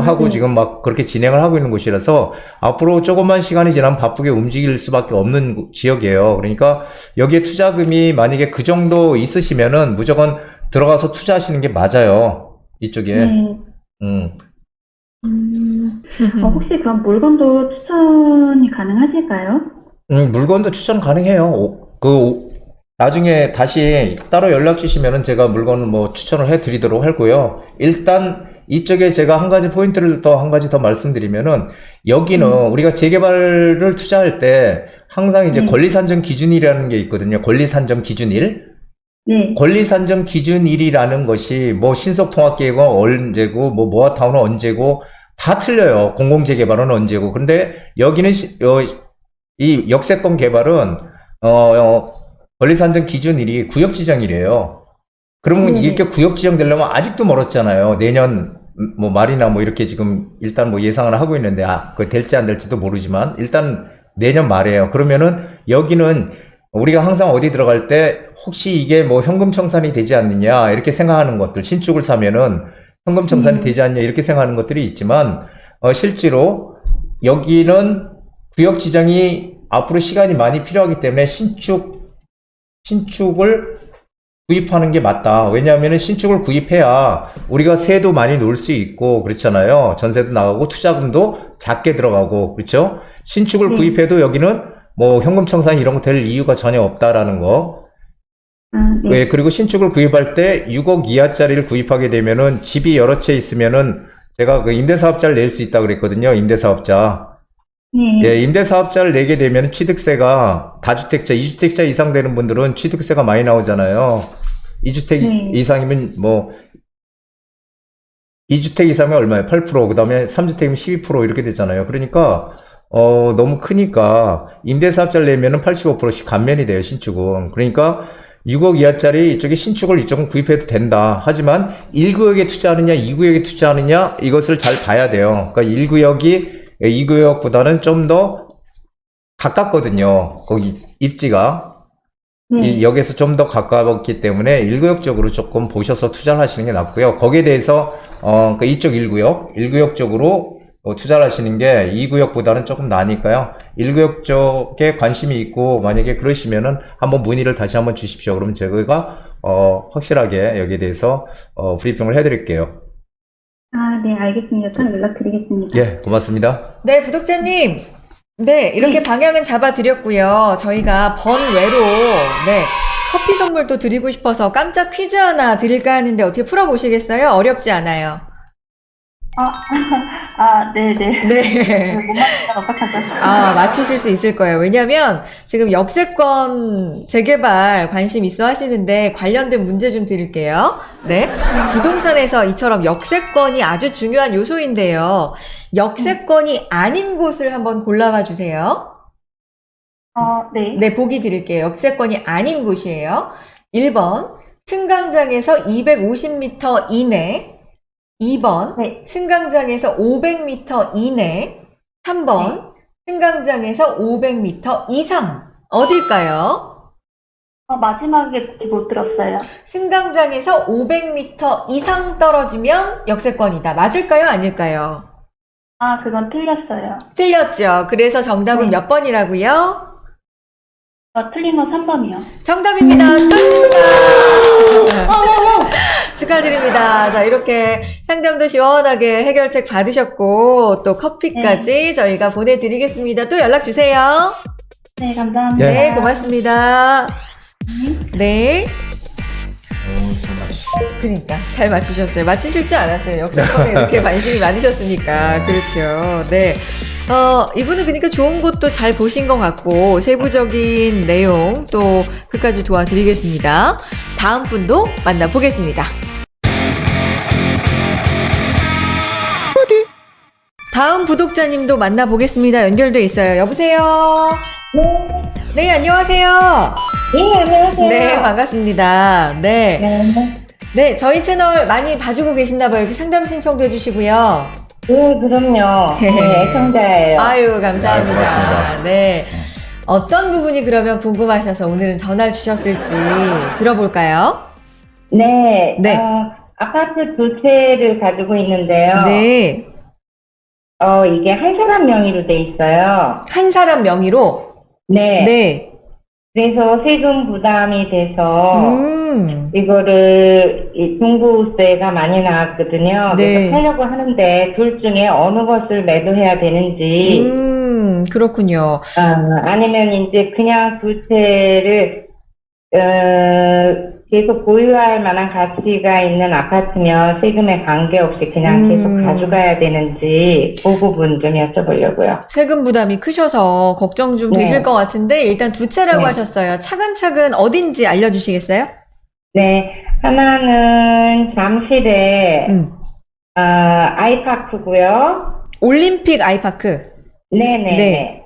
하고 지금 막 그렇게 진행을 하고 있는 곳이라서 앞으로 조금만 시간이 지나면 바쁘게 움직일 수밖에 없는 지역이에요. 그러니까 여기에 투자금이 만약에 그 정도 있으시면은 무조건 들어가서 투자하시는 게 맞아요. 이쪽에. 네. 혹시 그럼 물건도 추천이 가능하실까요? 물건도 추천 가능해요. 나중에 다시 따로 연락 주시면은 제가 물건을 뭐 추천을 해 드리도록 하고요. 일단 이쪽에 제가 한 가지 포인트를 한 가지 더 말씀드리면은 여기는 우리가 재개발을 투자할 때 항상 이제 권리산정 기준일이라는 게 있거든요. 권리산정 기준일. 네. 권리산정 기준일이라는 것이 뭐 신속통합계획은 언제고 뭐 모아타운은 언제고 다 틀려요. 공공재개발은 언제고. 근데 여기는 이 역세권 개발은 권리산정 기준일이 구역지정일이에요. 그러면 이렇게 구역지정 되려면 아직도 멀었잖아요. 내년 뭐 말이나 뭐 이렇게 지금 일단 뭐 예상을 하고 있는데 그거 될지 안 될지도 모르지만 일단 내년 말이에요. 그러면은 여기는 우리가 항상 어디 들어갈 때 혹시 이게 뭐 현금 청산이 되지 않느냐 이렇게 생각하는 것들, 신축을 사면은 현금 청산이 되지 않냐 이렇게 생각하는 것들이 있지만 실제로 여기는 구역 지정이 앞으로 시간이 많이 필요하기 때문에 신축을 구입하는 게 맞다. 왜냐하면 신축을 구입해야 우리가 세도 많이 놓을 수 있고 그렇잖아요. 전세도 나가고 투자금도 작게 들어가고 그렇죠. 신축을 구입해도 여기는 뭐 현금 청산 이런 거 될 이유가 전혀 없다라는 거. 네. 그리고 신축을 구입할 때 6억 이하짜리를 구입하게 되면은 집이 여러 채 있으면은 제가 그 임대사업자를 낼 수 있다고 그랬거든요. 임대사업자. 예, 임대사업자를 내게 되면 취득세가 다주택자, 2주택자 이상 되는 분들은 취득세가 많이 나오잖아요. 2주택 이상이면 뭐 2주택 이상이면 얼마예요? 8%, 그 다음에 3주택이면 12% 이렇게 되잖아요. 그러니까 너무 크니까 임대사업자를 내면은 85%씩 감면이 돼요, 신축은. 그러니까 6억 이하짜리 이쪽에 신축을 이쪽은 구입해도 된다. 하지만 1구역에 투자하느냐, 2구역에 투자하느냐 이것을 잘 봐야 돼요. 그러니까 1구역이 2구역보다는 좀 더 가깝거든요. 거기 입지가. 여기에서 좀 더 가까웠기 때문에 1구역 쪽으로 조금 보셔서 투자를 하시는 게 낫고요. 거기에 대해서 이쪽 1구역 쪽으로 투자를 하시는 게 2구역보다는 조금 나으니까요. 1구역 쪽에 관심이 있고 만약에 그러시면은 한번 문의를 다시 한번 주십시오. 그러면 제가 확실하게 여기에 대해서 브리핑을 해드릴게요. 네, 알겠습니다. 또 연락드리겠습니다. 예, 고맙습니다. 네, 구독자님. 네, 이렇게 방향은 잡아드렸고요. 저희가 번외로, 커피 선물도 드리고 싶어서 깜짝 퀴즈 하나 드릴까 하는데 어떻게 풀어보시겠어요? 어렵지 않아요. 네네. 네. 못 맞추면 어떡하죠? 맞추실 수 있을 거예요. 왜냐면 지금 역세권 재개발 관심 있어 하시는데 관련된 문제 좀 드릴게요. 네. 부동산에서 이처럼 역세권이 아주 중요한 요소인데요. 역세권이 아닌 곳을 한번 골라봐 주세요. 네. 네, 보기 드릴게요. 역세권이 아닌 곳이에요. 1번, 승강장에서 250m 이내. 2번, 승강장에서 500m 이내. 3번, 승강장에서 500m 이상. 어딜까요? 마지막에 못 들었어요. 승강장에서 500m 이상 떨어지면 역세권이다. 맞을까요? 아닐까요? 그건 틀렸어요. 틀렸죠. 그래서 정답은 몇 번이라고요? 틀린 건 3번이요. 정답입니다. 축하드립니다. 축하드립니다. 자, 이렇게 상담도 시원하게 해결책 받으셨고, 또 커피까지 저희가 보내드리겠습니다. 또 연락 주세요. 네, 감사합니다. 네, 고맙습니다. 네. 그러니까 잘 맞추셨어요. 맞추실 줄 알았어요. 역사권에 이렇게 관심이 많으셨으니까. 그렇죠. 네. 이분은 그러니까 좋은 것도 잘 보신 것 같고 세부적인 내용 또 끝까지 도와드리겠습니다. 다음 분도 만나보겠습니다. 다음 구독자님도 만나보겠습니다. 연결돼 있어요. 여보세요? 네, 안녕하세요. 네, 안녕하세요. 네, 반갑습니다. 네. 네, 네, 저희 채널 많이 봐주고 계신다봐요. 이렇게 상담 신청도 해주시고요. 네, 그럼요. 네. 네, 애청자예요. 아유, 감사합니다. 고맙습니다. 네. 어떤 부분이 그러면 궁금하셔서 오늘은 전화를 주셨을지 들어볼까요? 네, 네. 아파트 두 채를 가지고 있는데요. 네. 이게 한 사람 명의로 돼 있어요. 한 사람 명의로? 네. 네. 그래서 세금 부담이 돼서 이거를 중부세가 많이 나왔거든요. 네. 그래서 하려고 하는데 둘 중에 어느 것을 매도해야 되는지 그렇군요. 아니면 이제 그냥 두 채를 계속 보유할 만한 가치가 있는 아파트면 세금에 관계없이 그냥 계속 가져가야 되는지 그 부분 좀 여쭤보려고요. 세금 부담이 크셔서 걱정 좀 네. 되실 것 같은데 일단 두 채라고 네. 하셨어요. 차근차근 어딘지 알려주시겠어요? 네, 하나는 잠실에 아이파크고요. 올림픽 아이파크. 네네. 네.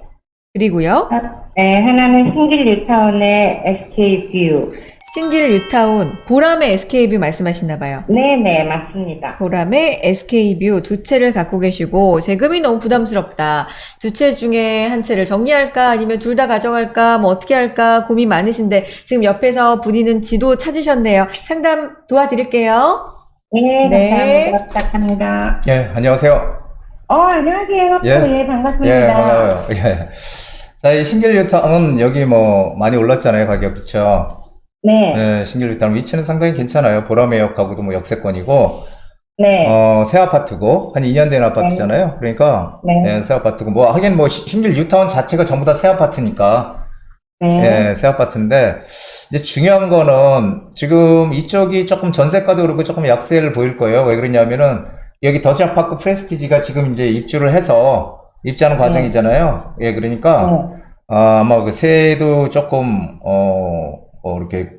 그리고요. 네, 하나는 신길 뉴타운의 SK뷰. 신길 뉴타운 보람의 SK뷰 말씀하시나 봐요. 네네, 맞습니다. 보람의 SK뷰 두 채를 갖고 계시고 세금이 너무 부담스럽다. 두 채 중에 한 채를 정리할까 아니면 둘 다 가져갈까 뭐 어떻게 할까 고민 많으신데 지금 옆에서 분이는 지도 찾으셨네요. 상담 도와드릴게요. 네, 네. 감사합니다. 부탁합니다. 예, 안녕하세요. 안녕하세요. 예. 네, 반갑습니다. 예, 반가워요. 예. 자, 이 신길뉴타운은 여기 뭐 많이 올랐잖아요, 가격. 그쵸? 네. 네, 신길뉴타운 위치는 상당히 괜찮아요. 보람의역하고도 뭐 역세권이고, 네. 새 아파트고, 한 2년 된 아파트잖아요. 그러니까, 네. 새 아파트고, 뭐, 하긴 뭐, 신길뉴타운 자체가 전부 다 새 아파트니까, 네. 새 아파트인데, 이제 중요한 거는, 지금 이쪽이 조금 전세가도 그렇고 조금 약세를 보일 거예요. 왜 그러냐면은, 여기 더샵파크 프레스티지가 지금 이제 입주를 해서, 입주하는 과정이잖아요. 예, 그러니까, 아마 그 세도 조금, 이렇게,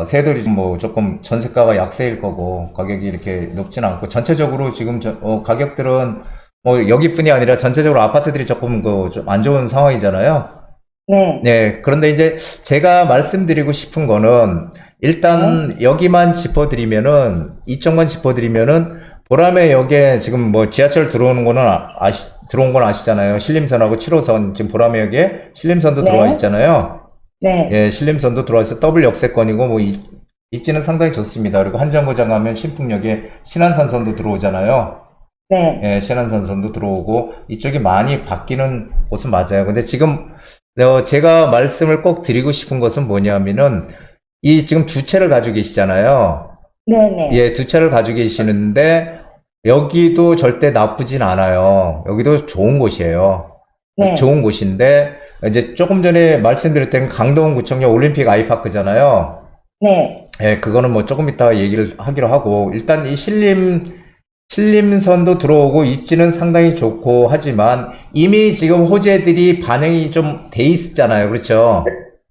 세들이 뭐 조금 전세가가 약세일 거고, 가격이 이렇게 높진 않고, 전체적으로 지금 가격들은 뭐 여기뿐이 아니라 전체적으로 아파트들이 조금 좀 안 좋은 상황이잖아요. 네. 네. 그런데 이제 제가 말씀드리고 싶은 거는, 일단 여기만 짚어드리면은, 이쪽만 짚어드리면은, 보람의 역에 지금 뭐 지하철 들어오는 거는 들어온 건 아시잖아요. 신림선하고 7호선, 지금 보람의 역에 신림선도 네. 들어와 있잖아요. 네. 예, 신림선도 들어와서 더블 역세권이고, 뭐, 입지는 상당히 좋습니다. 그리고 한정거장 가면 신풍역에 신안산선도 들어오잖아요. 네. 예, 신안산선도 들어오고, 이쪽이 많이 바뀌는 곳은 맞아요. 근데 지금, 제가 말씀을 꼭 드리고 싶은 것은 뭐냐면은, 지금 두 채를 가지고 계시잖아요. 네네. 예, 두 채를 가지고 계시는데, 여기도 절대 나쁘진 않아요. 여기도 좋은 곳이에요. 네. 좋은 곳인데, 이제 조금 전에 말씀드렸던 강동구청역 올림픽 아이파크잖아요. 네. 예, 그거는 뭐 조금 이따가 얘기를 하기로 하고, 일단 이 신림선도 들어오고 입지는 상당히 좋고 하지만 이미 지금 호재들이 반영이 좀 돼 있잖아요. 그렇죠?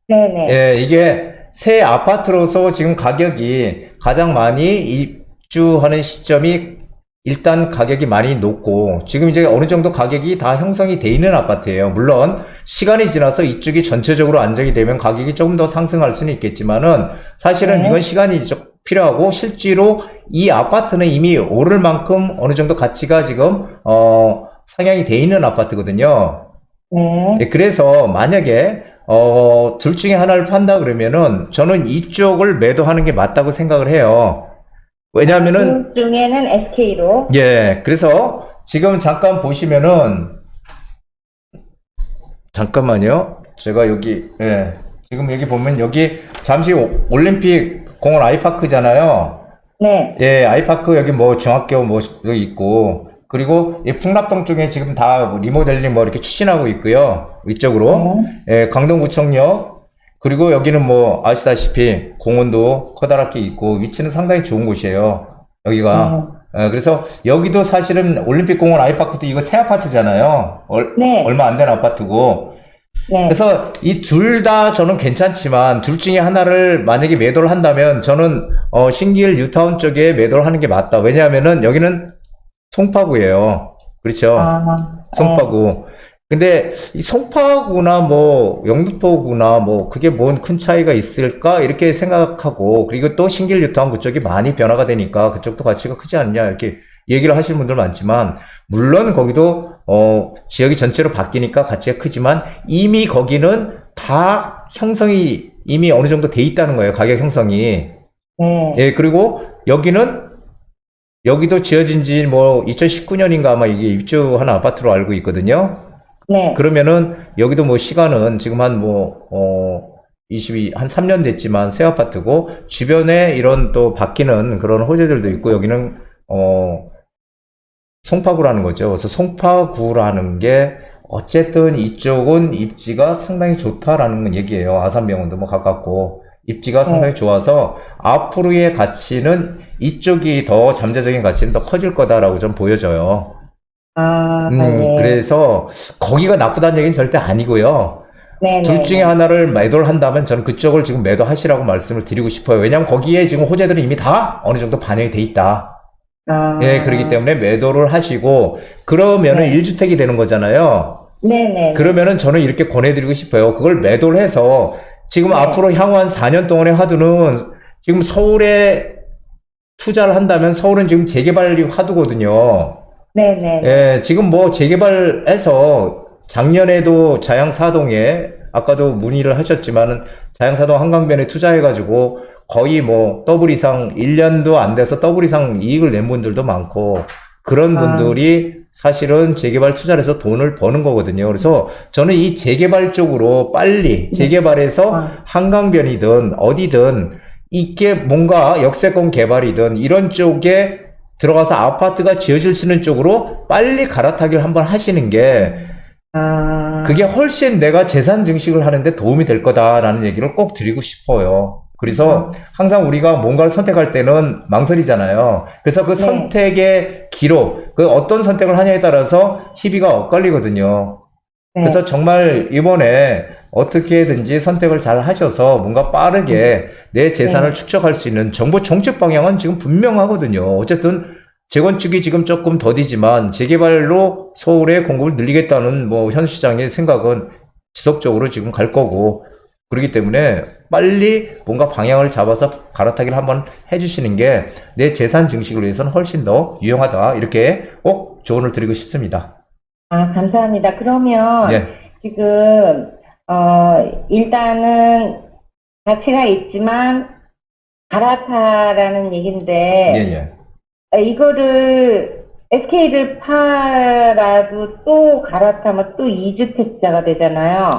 네네. 예, 이게 새 아파트로서 지금 가격이 가장 많이 입주하는 시점이 일단 가격이 많이 높고 지금 이제 어느 정도 가격이 다 형성이 돼 있는 아파트예요. 물론 시간이 지나서 이쪽이 전체적으로 안정이 되면 가격이 조금 더 상승할 수는 있겠지만은 사실은 이건 시간이 좀 필요하고 실제로 이 아파트는 이미 오를 만큼 어느 정도 가치가 지금 상향이 돼 있는 아파트거든요. 네. 예, 그래서 만약에 둘 중에 하나를 판다 그러면은 저는 이쪽을 매도하는 게 맞다고 생각을 해요. 왜냐하면은 둘 중에는 SK로. 예, 그래서 지금 잠깐 보시면은 잠깐만요. 제가 여기, 예, 지금 여기 보면 여기 잠시 올림픽 공원 아이파크잖아요. 네. 예, 아이파크 여기 뭐 중학교 뭐 여기 있고, 그리고 이 풍납동 쪽에 지금 다뭐 리모델링 뭐 이렇게 추진하고 있고요. 이쪽으로. 예, 강동구청역. 그리고 여기는 뭐 아시다시피 공원도 커다랗게 있고 위치는 상당히 좋은 곳이에요. 여기가. 예, 그래서 여기도 사실은 올림픽공원 아이파크도 이거 새 아파트잖아요. 네. 얼마 안 된 아파트고. 네. 그래서 이 둘 다 저는 괜찮지만 둘 중에 하나를 만약에 매도를 한다면 저는 신길 뉴타운 쪽에 매도를 하는 게 맞다. 왜냐하면은 여기는 송파구예요. 그렇죠? 송파구. 근데 이 송파구나 뭐 영등포구나 뭐 그게 뭔 큰 차이가 있을까 이렇게 생각하고, 그리고 또 신길 뉴타운 그쪽이 많이 변화가 되니까 그쪽도 가치가 크지 않냐 이렇게 얘기를 하시는 분들 많지만, 물론 거기도 지역이 전체로 바뀌니까 가치가 크지만 이미 거기는 다 형성이 이미 어느 정도 돼 있다는 거예요. 가격 형성이. 네. 예, 그리고 여기도 지어진 지 뭐 2019년인가 아마 이게 입주한 아파트로 알고 있거든요. 네. 그러면은 여기도 뭐 시간은 지금 한 3년 됐지만 새 아파트고, 주변에 이런 또 바뀌는 그런 호재들도 있고, 여기는 송파구라는 거죠. 그래서 송파구라는 게 어쨌든 이쪽은 입지가 상당히 좋다라는 얘기예요. 아산병원도 뭐 가깝고 입지가 상당히 좋아서 앞으로의 가치는 이쪽이 더 잠재적인 가치는 더 커질 거다라고 좀 보여져요. 네. 그래서 거기가 나쁘다는 얘기는 절대 아니고요. 네. 둘 중에 하나를 매도를 한다면 저는 그쪽을 지금 매도하시라고 말씀을 드리고 싶어요. 왜냐하면 거기에 지금 호재들은 이미 다 어느 정도 반영이 돼 있다. 예, 그렇기 때문에 매도를 하시고, 그러면은 1주택이 되는 거잖아요. 네네. 그러면은 저는 이렇게 권해드리고 싶어요. 그걸 매도를 해서 지금 앞으로 향후 한 4년 동안의 화두는 지금 서울에 투자를 한다면 서울은 지금 재개발이 화두거든요. 네네. 예, 지금 뭐 재개발해서 작년에도 자양사동에 아까도 문의를 하셨지만은 자양사동 한강변에 투자해가지고 거의 뭐 더블 이상 1년도 안 돼서 더블 이상 이익을 낸 분들도 많고, 그런 분들이 사실은 재개발 투자를 해서 돈을 버는 거거든요. 그래서 저는 이 재개발 쪽으로 빨리 재개발해서 한강변이든 어디든 이게 뭔가 역세권 개발이든 이런 쪽에 들어가서 아파트가 지어질 수 있는 쪽으로 빨리 갈아타기를 한번 하시는 게, 그게 훨씬 내가 재산 증식을 하는데 도움이 될 거다라는 얘기를 꼭 드리고 싶어요. 그래서 항상 우리가 뭔가를 선택할 때는 망설이잖아요. 그래서 그 선택의 기록, 그 어떤 선택을 하냐에 따라서 희비가 엇갈리거든요. 그래서 정말 이번에 어떻게든지 선택을 잘 하셔서 뭔가 빠르게 내 재산을 축적할 수 있는 정책 방향은 지금 분명하거든요. 어쨌든 재건축이 지금 조금 더디지만 재개발로 서울의 공급을 늘리겠다는 뭐 현 시장의 생각은 지속적으로 지금 갈 거고, 그렇기 때문에 빨리 뭔가 방향을 잡아서 갈아타기를 한번 해주시는 게 내 재산 증식을 위해서는 훨씬 더 유용하다, 이렇게 꼭 조언을 드리고 싶습니다. 감사합니다. 그러면 예. 지금 일단은 가치가 있지만 갈아타라는 얘긴데, 예. 이거를 SK를 팔아도 또 갈아타면 또 2주택자가 되잖아요.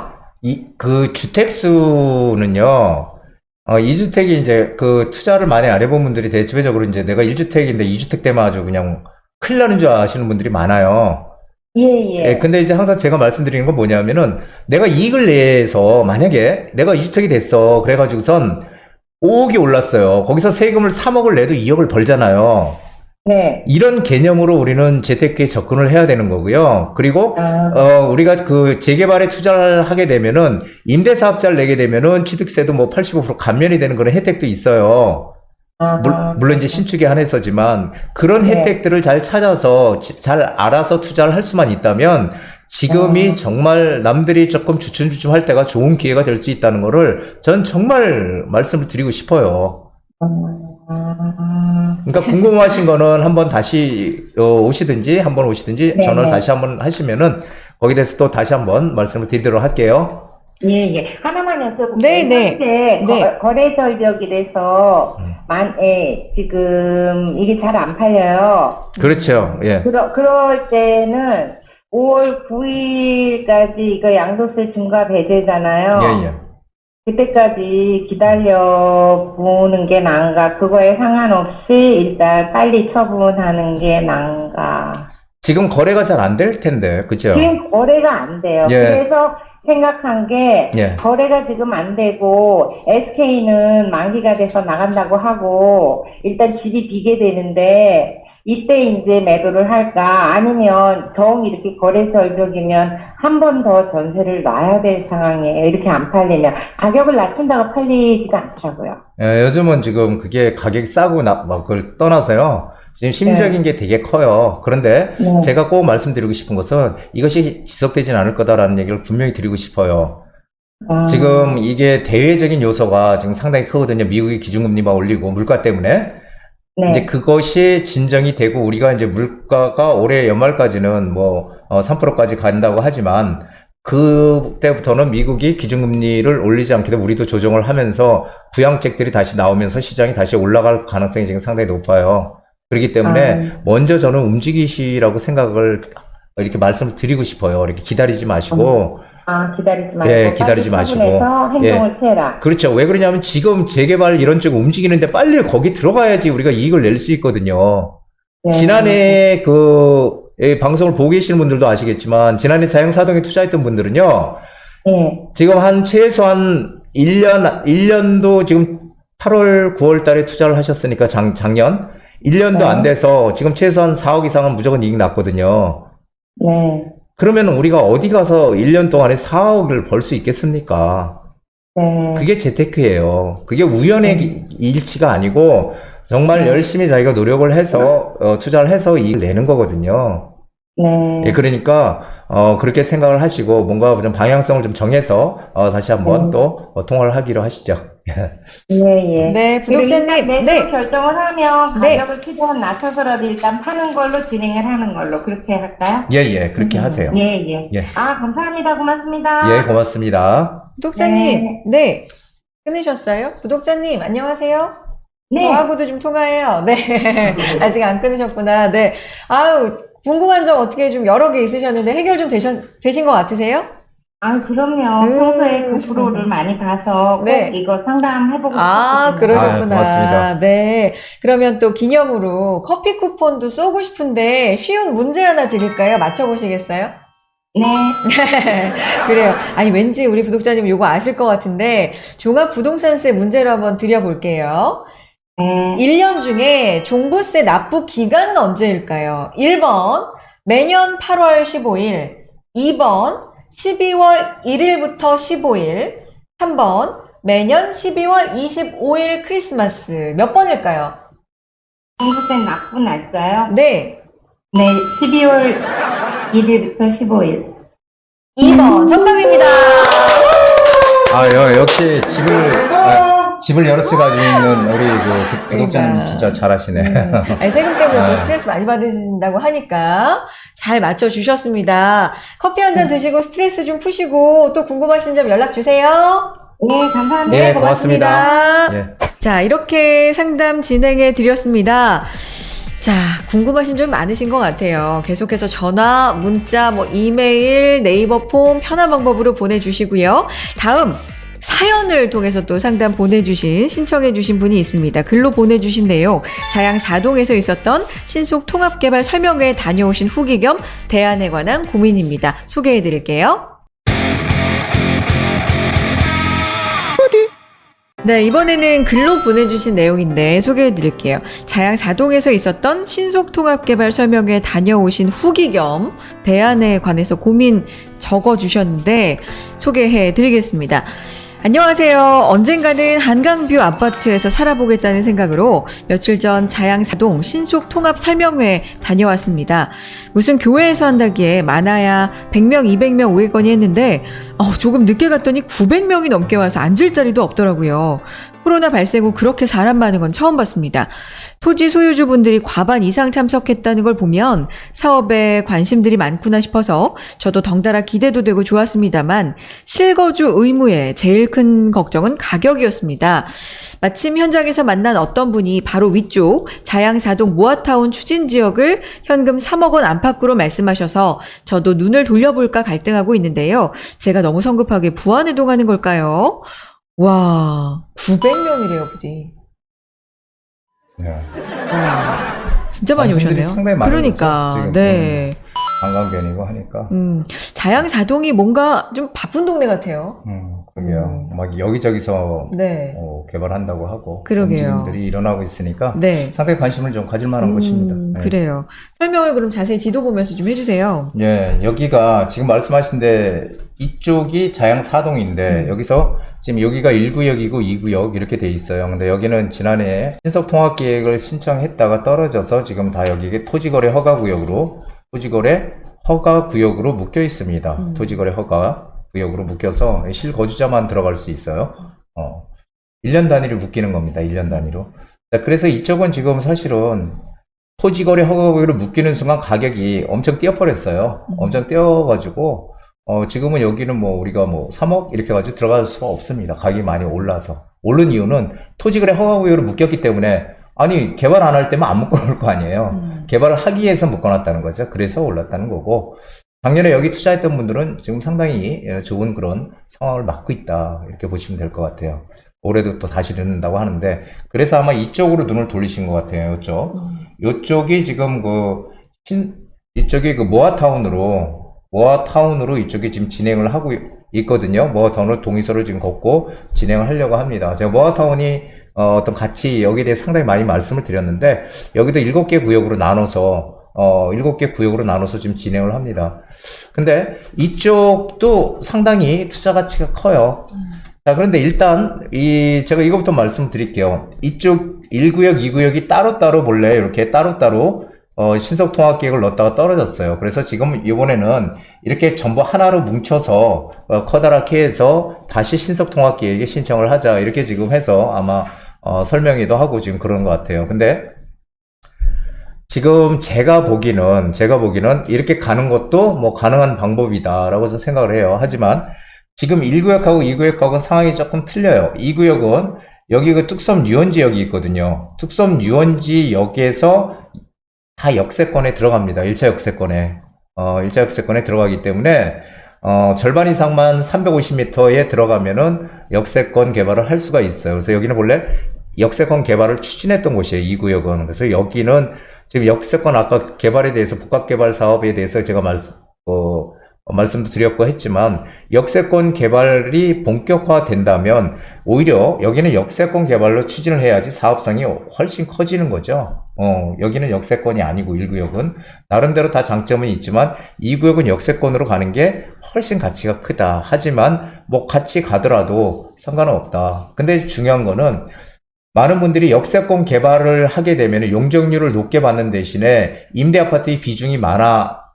그 주택수는요, 2주택이 이제 그 투자를 많이 안 해본 분들이 대체적으로 이제 내가 1주택인데 2주택 되면 아주 그냥 큰일 나는 줄 아시는 분들이 많아요. 예. 근데 이제 항상 제가 말씀드리는 건 뭐냐면은, 내가 이익을 내서 만약에 내가 2주택이 됐어. 그래가지고선 5억이 올랐어요. 거기서 세금을 3억을 내도 2억을 벌잖아요. 네. 이런 개념으로 우리는 재테크에 접근을 해야 되는 거고요. 그리고 우리가 그 재개발에 투자를 하게 되면은 임대사업자를 내게 되면은 취득세도 뭐 85% 감면이 되는 그런 혜택도 있어요. 물론 이제 신축에 한해서지만 그런 혜택들을 잘 찾아서 잘 알아서 투자를 할 수만 있다면 지금이 정말 남들이 조금 주춤주춤 할 때가 좋은 기회가 될 수 있다는 거를 전 정말 말씀을 드리고 싶어요. 그러니까 궁금하신 거는 한번 다시 오시든지 전화를 다시 한번 하시면은 거기에 대해서 또 다시 한번 말씀을 드리도록 할게요. 예. 하나만 여쭤볼게요. 네. 현재 거래 전력이라서 지금 이게 잘 안 팔려요. 그렇죠. 예. 그럴 때는 5월 9일까지 이거 양도세 중과 배제잖아요. 예, 예. 그때까지 기다려 보는 게 나은가? 그거에 상관없이 일단 빨리 처분하는 게 나은가? 지금 거래가 잘 안 될 텐데, 그죠? 지금 거래가 안 돼요. 예. 그래서 생각한 게 예. 거래가 지금 안 되고 SK는 만기가 돼서 나간다고 하고 일단 집이 비게 되는데 이때 이제 매도를 할까? 아니면 정 이렇게 거래 절벽이면 한 번 더 전세를 놔야 될 상황이에요. 이렇게 안 팔리면 가격을 낮춘다고 팔리지가 않더라고요. 예, 요즘은 지금 그게 가격이 싸고 그걸 떠나서요. 지금 심리적인 게 되게 커요. 그런데 네. 제가 꼭 말씀드리고 싶은 것은 이것이 지속되진 않을 거다라는 얘기를 분명히 드리고 싶어요. 지금 이게 대외적인 요소가 지금 상당히 크거든요. 미국이 기준금리만 올리고 물가 때문에. 네. 이제 그것이 진정이 되고 우리가 이제 물가가 올해 연말까지는 뭐 3%까지 간다고 하지만 그때부터는 미국이 기준금리를 올리지 않게 되면 우리도 조정을 하면서 부양책들이 다시 나오면서 시장이 다시 올라갈 가능성이 지금 상당히 높아요. 그렇기 때문에 먼저 저는 움직이시라고 생각을 이렇게 말씀을 드리고 싶어요. 이렇게 기다리지 마시고. 기다리지 말고. 예, 기다리지 마시고. 해서 행동을 취해라. 그렇죠. 왜 그러냐면 지금 재개발 이런 쪽 움직이는데 빨리 거기 들어가야지 우리가 이익을 낼 수 있거든요. 네. 지난해 방송을 보고 계시는 분들도 아시겠지만 지난해 자영사동에 투자했던 분들은요. 네. 지금 최소한 1년도 지금 8월, 9월 달에 투자를 하셨으니까 작년 1년도 네. 안 돼서 지금 최소한 4억 이상은 무조건 이익 났거든요. 네. 그러면 우리가 어디 가서 1년 동안에 4억을 벌 수 있겠습니까? 네. 그게 재테크예요. 그게 우연의 일치가 아니고 정말 열심히 자기가 노력을 해서 투자를 해서 이익을 내는 거거든요. 네. 예, 그러니까 그렇게 생각을 하시고 뭔가 좀 방향성을 좀 정해서 다시 한번 또 통화를 하기로 하시죠. 예. 네, 그리고 일단 구독자님. 매수 네. 결정을 하면 네. 가격을 최대한 낮춰서라도 일단 파는 걸로 진행을 하는 걸로 그렇게 할까요? 예, 그렇게 하세요. 예. 예. 감사합니다. 고맙습니다. 예, 고맙습니다. 구독자님. 네. 끊으셨어요? 구독자님, 안녕하세요. 네. 저하고도 좀 통화해요. 네. 아직 안 끊으셨구나. 네. 아유, 궁금한 점 어떻게 좀 여러 개 있으셨는데 해결 좀 되신 것 같으세요? 그럼요. 평소에 그 프로를 많이 봐서 꼭 네. 이거 상담해보고 싶거든요. 그러셨구나. 고맙습니다. 네. 그러면 또 기념으로 커피 쿠폰도 쏘고 싶은데 쉬운 문제 하나 드릴까요? 맞춰보시겠어요? 네. 그래요. 아니, 왠지 우리 구독자님 요거 아실 것 같은데 종합부동산세 문제로 한번 드려볼게요. 1년 중에 종부세 납부 기간은 언제일까요? 1번 매년 8월 15일, 2번 12월 1일부터 15일, 3번 매년 12월 25일 크리스마스. 몇 번일까요? 종부세 납부 날짜요? 네. 네, 12월 1일부터 15일. 2번 정답입니다. 역시 집을 여러 채 가지고 있는 우리 구독자님 그러니까. 진짜 잘하시네. 아니, 세금 때문에 또 스트레스 많이 받으신다고 하니까 잘 맞춰주셨습니다. 커피 한 잔 드시고 스트레스 좀 푸시고 또 궁금하신 점 연락 주세요. 네, 감사합니다. 네, 고맙습니다. 예. 자, 이렇게 상담 진행해 드렸습니다. 자, 궁금하신 점 많으신 것 같아요. 계속해서 전화, 문자, 이메일, 네이버 폼 편한 방법으로 보내주시고요. 다음 사연을 통해서 또 상담 신청해주신 분이 있습니다. 글로 보내주신 내용, 자양 사동에서 있었던 신속통합개발 설명회에 다녀오신 후기 겸 대안에 관한 고민입니다. 소개해드릴게요. 네, 이번에는 글로 보내주신 내용인데 소개해드릴게요. 자양 사동에서 있었던 신속통합개발 설명회에 다녀오신 후기 겸 대안에 관해서 고민 적어주셨는데 소개해드리겠습니다. 안녕하세요. 언젠가는 한강뷰 아파트에서 살아보겠다는 생각으로 며칠 전 자양사동 신속통합 설명회에 다녀왔습니다. 무슨 교회에서 한다기에 많아야 100명, 200명 오겠거니 했는데 조금 늦게 갔더니 900명이 넘게 와서 앉을 자리도 없더라고요. 코로나 발생 후 그렇게 사람 많은 건 처음 봤습니다. 토지 소유주분들이 과반 이상 참석했다는 걸 보면 사업에 관심들이 많구나 싶어서 저도 덩달아 기대도 되고 좋았습니다만 실거주 의무의 제일 큰 걱정은 가격이었습니다. 마침 현장에서 만난 어떤 분이 바로 위쪽 자양사동 모아타운 추진 지역을 현금 3억 원 안팎으로 말씀하셔서 저도 눈을 돌려볼까 갈등하고 있는데요. 제가 너무 성급하게 부안해동하는 걸까요? 와, 900명이래요, 부디. 네. 와, 진짜 많이 관심들이 오셨네요. 상당히 많은 그러니까, 거죠, 지금. 네. 관광견이고 하니까. 자양사동이 뭔가 좀 바쁜 동네 같아요. 그러게요. 막 여기저기서 네. 개발한다고 하고 그러게요. 움직임들이 일어나고 있으니까 네. 상당히 관심을 좀 가질 만한 곳입니다. 네. 그래요. 설명을 그럼 자세히 지도 보면서 좀 해주세요. 예, 여기가 지금 말씀하신데 이쪽이 자양사동인데 여기서 지금 여기가 1구역이고 2구역 이렇게 돼 있어요. 근데 여기는 지난해 신속통합계획을 신청했다가 떨어져서 지금 다 여기에 토지거래 허가구역으로 묶여 있습니다. 토지거래 허가구역으로 묶여서 실거주자만 들어갈 수 있어요. 1년 단위로 묶이는 겁니다. 1년 단위로. 자, 그래서 이쪽은 지금 사실은 토지거래 허가구역으로 묶이는 순간 가격이 엄청 뛰어버렸어요. 엄청 뛰어가지고 지금은 여기는 뭐 우리가 뭐 3억 이렇게 가지고 들어갈 수가 없습니다. 가격이 많이 올라서. 오른 이유는 토지거래 허가구역으로 묶였기 때문에 아니 개발 안 할 때면 안 묶어놓을 거 아니에요. 개발을 하기 위해서 묶어놨다는 거죠. 그래서 올랐다는 거고 작년에 여기 투자했던 분들은 지금 상당히 좋은 그런 상황을 맞고 있다 이렇게 보시면 될 것 같아요. 올해도 또 다시 늦는다고 하는데 그래서 아마 이쪽으로 눈을 돌리신 것 같아요. 이쪽이 지금 이쪽이 모아타운으로 이쪽에 지금 진행을 하고 있거든요. 모아타운으로 동의서를 지금 걷고 진행을 하려고 합니다. 제가 모아타운이 어떤 가치 여기에 대해 상당히 많이 말씀을 드렸는데 여기도 7개 구역으로 나눠서 7개 구역으로 나눠서 지금 진행을 합니다. 근데 이쪽도 상당히 투자 가치가 커요. 자, 그런데 일단 제가 이거부터 말씀드릴게요. 이쪽 1구역, 2구역이 따로따로 본래 이렇게 따로따로 신속통합계획을 넣었다가 떨어졌어요. 그래서 지금 이번에는 이렇게 전부 하나로 뭉쳐서 커다랗게 해서 다시 신속통합계획에 신청을 하자 이렇게 지금 해서 아마 설명회도 하고 지금 그런 것 같아요. 근데 지금 제가 보기는 이렇게 가는 것도 뭐 가능한 방법이다라고 저는 생각을 해요. 하지만 지금 1구역하고 2구역하고 상황이 조금 틀려요. 2구역은 여기 그 뚝섬 유원지역이 있거든요. 뚝섬 유원지역에서 다 역세권에 들어갑니다. 1차 역세권에. 1차 역세권에 들어가기 때문에, 절반 이상만 350m에 들어가면은 역세권 개발을 할 수가 있어요. 그래서 여기는 본래 역세권 개발을 추진했던 곳이에요. 2구역은. 그래서 여기는 지금 역세권 아까 개발에 대해서 복합개발 사업에 대해서 제가 말씀도 드렸고 했지만 역세권 개발이 본격화된다면 오히려 여기는 역세권 개발로 추진을 해야지 사업성이 훨씬 커지는 거죠. 여기는 역세권이 아니고 1구역은 나름대로 다 장점은 있지만 2구역은 역세권으로 가는 게 훨씬 가치가 크다. 하지만 뭐 같이 가더라도 상관은 없다. 근데 중요한 거는 많은 분들이 역세권 개발을 하게 되면 용적률을 높게 받는 대신에 임대아파트의 비중이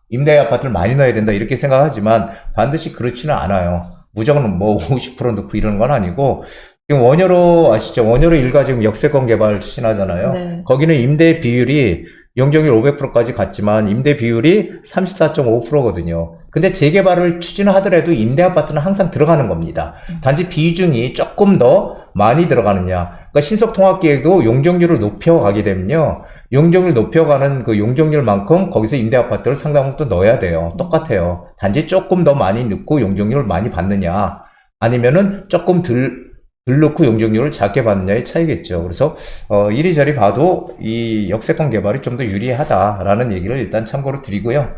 임대 아파트를 많이 넣어야 된다 이렇게 생각하지만 반드시 그렇지는 않아요. 무조건 뭐 50% 넣고 이러는 건 아니고 지금 원효로 아시죠? 원효로 일가 지금 역세권 개발 추진하잖아요. 네. 거기는 임대 비율이 용적률 500%까지 갔지만 임대 비율이 34.5%거든요. 근데 재개발을 추진하더라도 임대 아파트는 항상 들어가는 겁니다. 단지 비중이 조금 더 많이 들어가느냐. 그러니까 신속통합계획도 용적률을 높여가게 되면요. 용적률 높여가는 그 용적률만큼 거기서 임대 아파트를 상당 부분 또 넣어야 돼요. 똑같아요. 단지 조금 더 많이 넣고 용적률을 많이 받느냐, 아니면은 조금 덜 넣고 용적률을 작게 받느냐의 차이겠죠. 그래서 이리저리 봐도 이 역세권 개발이 좀 더 유리하다라는 얘기를 일단 참고로 드리고요.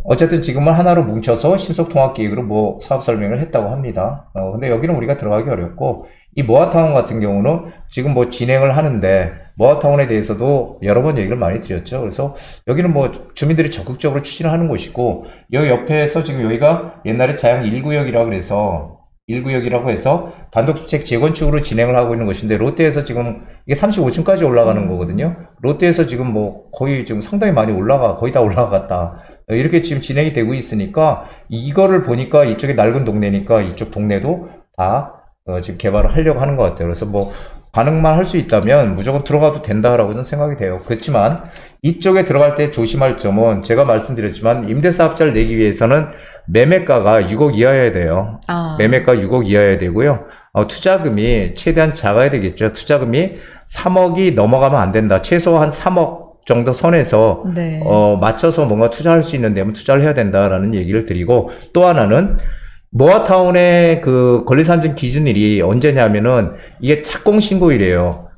어쨌든 지금은 하나로 뭉쳐서 신속통합계획으로 뭐 사업 설명을 했다고 합니다. 근데 여기는 우리가 들어가기 어렵고, 이 모아타운 같은 경우는 지금 뭐 진행을 하는데, 모아타운에 대해서도 여러 번 얘기를 많이 드렸죠. 그래서 여기는 뭐 주민들이 적극적으로 추진을 하는 곳이고, 여기 옆에서 지금 여기가 옛날에 자양 1구역이라고 해서 단독주택 재건축으로 진행을 하고 있는 곳인데, 롯데에서 지금 이게 35층까지 올라가는 거거든요. 롯데에서 지금 뭐 거의 지금 상당히 많이 거의 다 올라갔다. 이렇게 지금 진행이 되고 있으니까, 이거를 보니까 이쪽에 낡은 동네니까 이쪽 동네도 다 지금 개발을 하려고 하는 것 같아요. 그래서 뭐 반응만 할 수 있다면 무조건 들어가도 된다라고는 생각이 돼요. 그렇지만 이쪽에 들어갈 때 조심할 점은 제가 말씀드렸지만 임대사업자를 내기 위해서는 매매가가 6억 이하여야 돼요. 매매가 6억 이하여야 되고요. 투자금이 최대한 작아야 되겠죠. 투자금이 3억이 넘어가면 안 된다. 최소 한 3억 정도 선에서 네. 맞춰서 뭔가 투자할 수 있는 데면 투자를 해야 된다라는 얘기를 드리고, 또 하나는 모아타운의 그 권리산정 기준일이 언제냐면은 이게 착공 신고일이에요.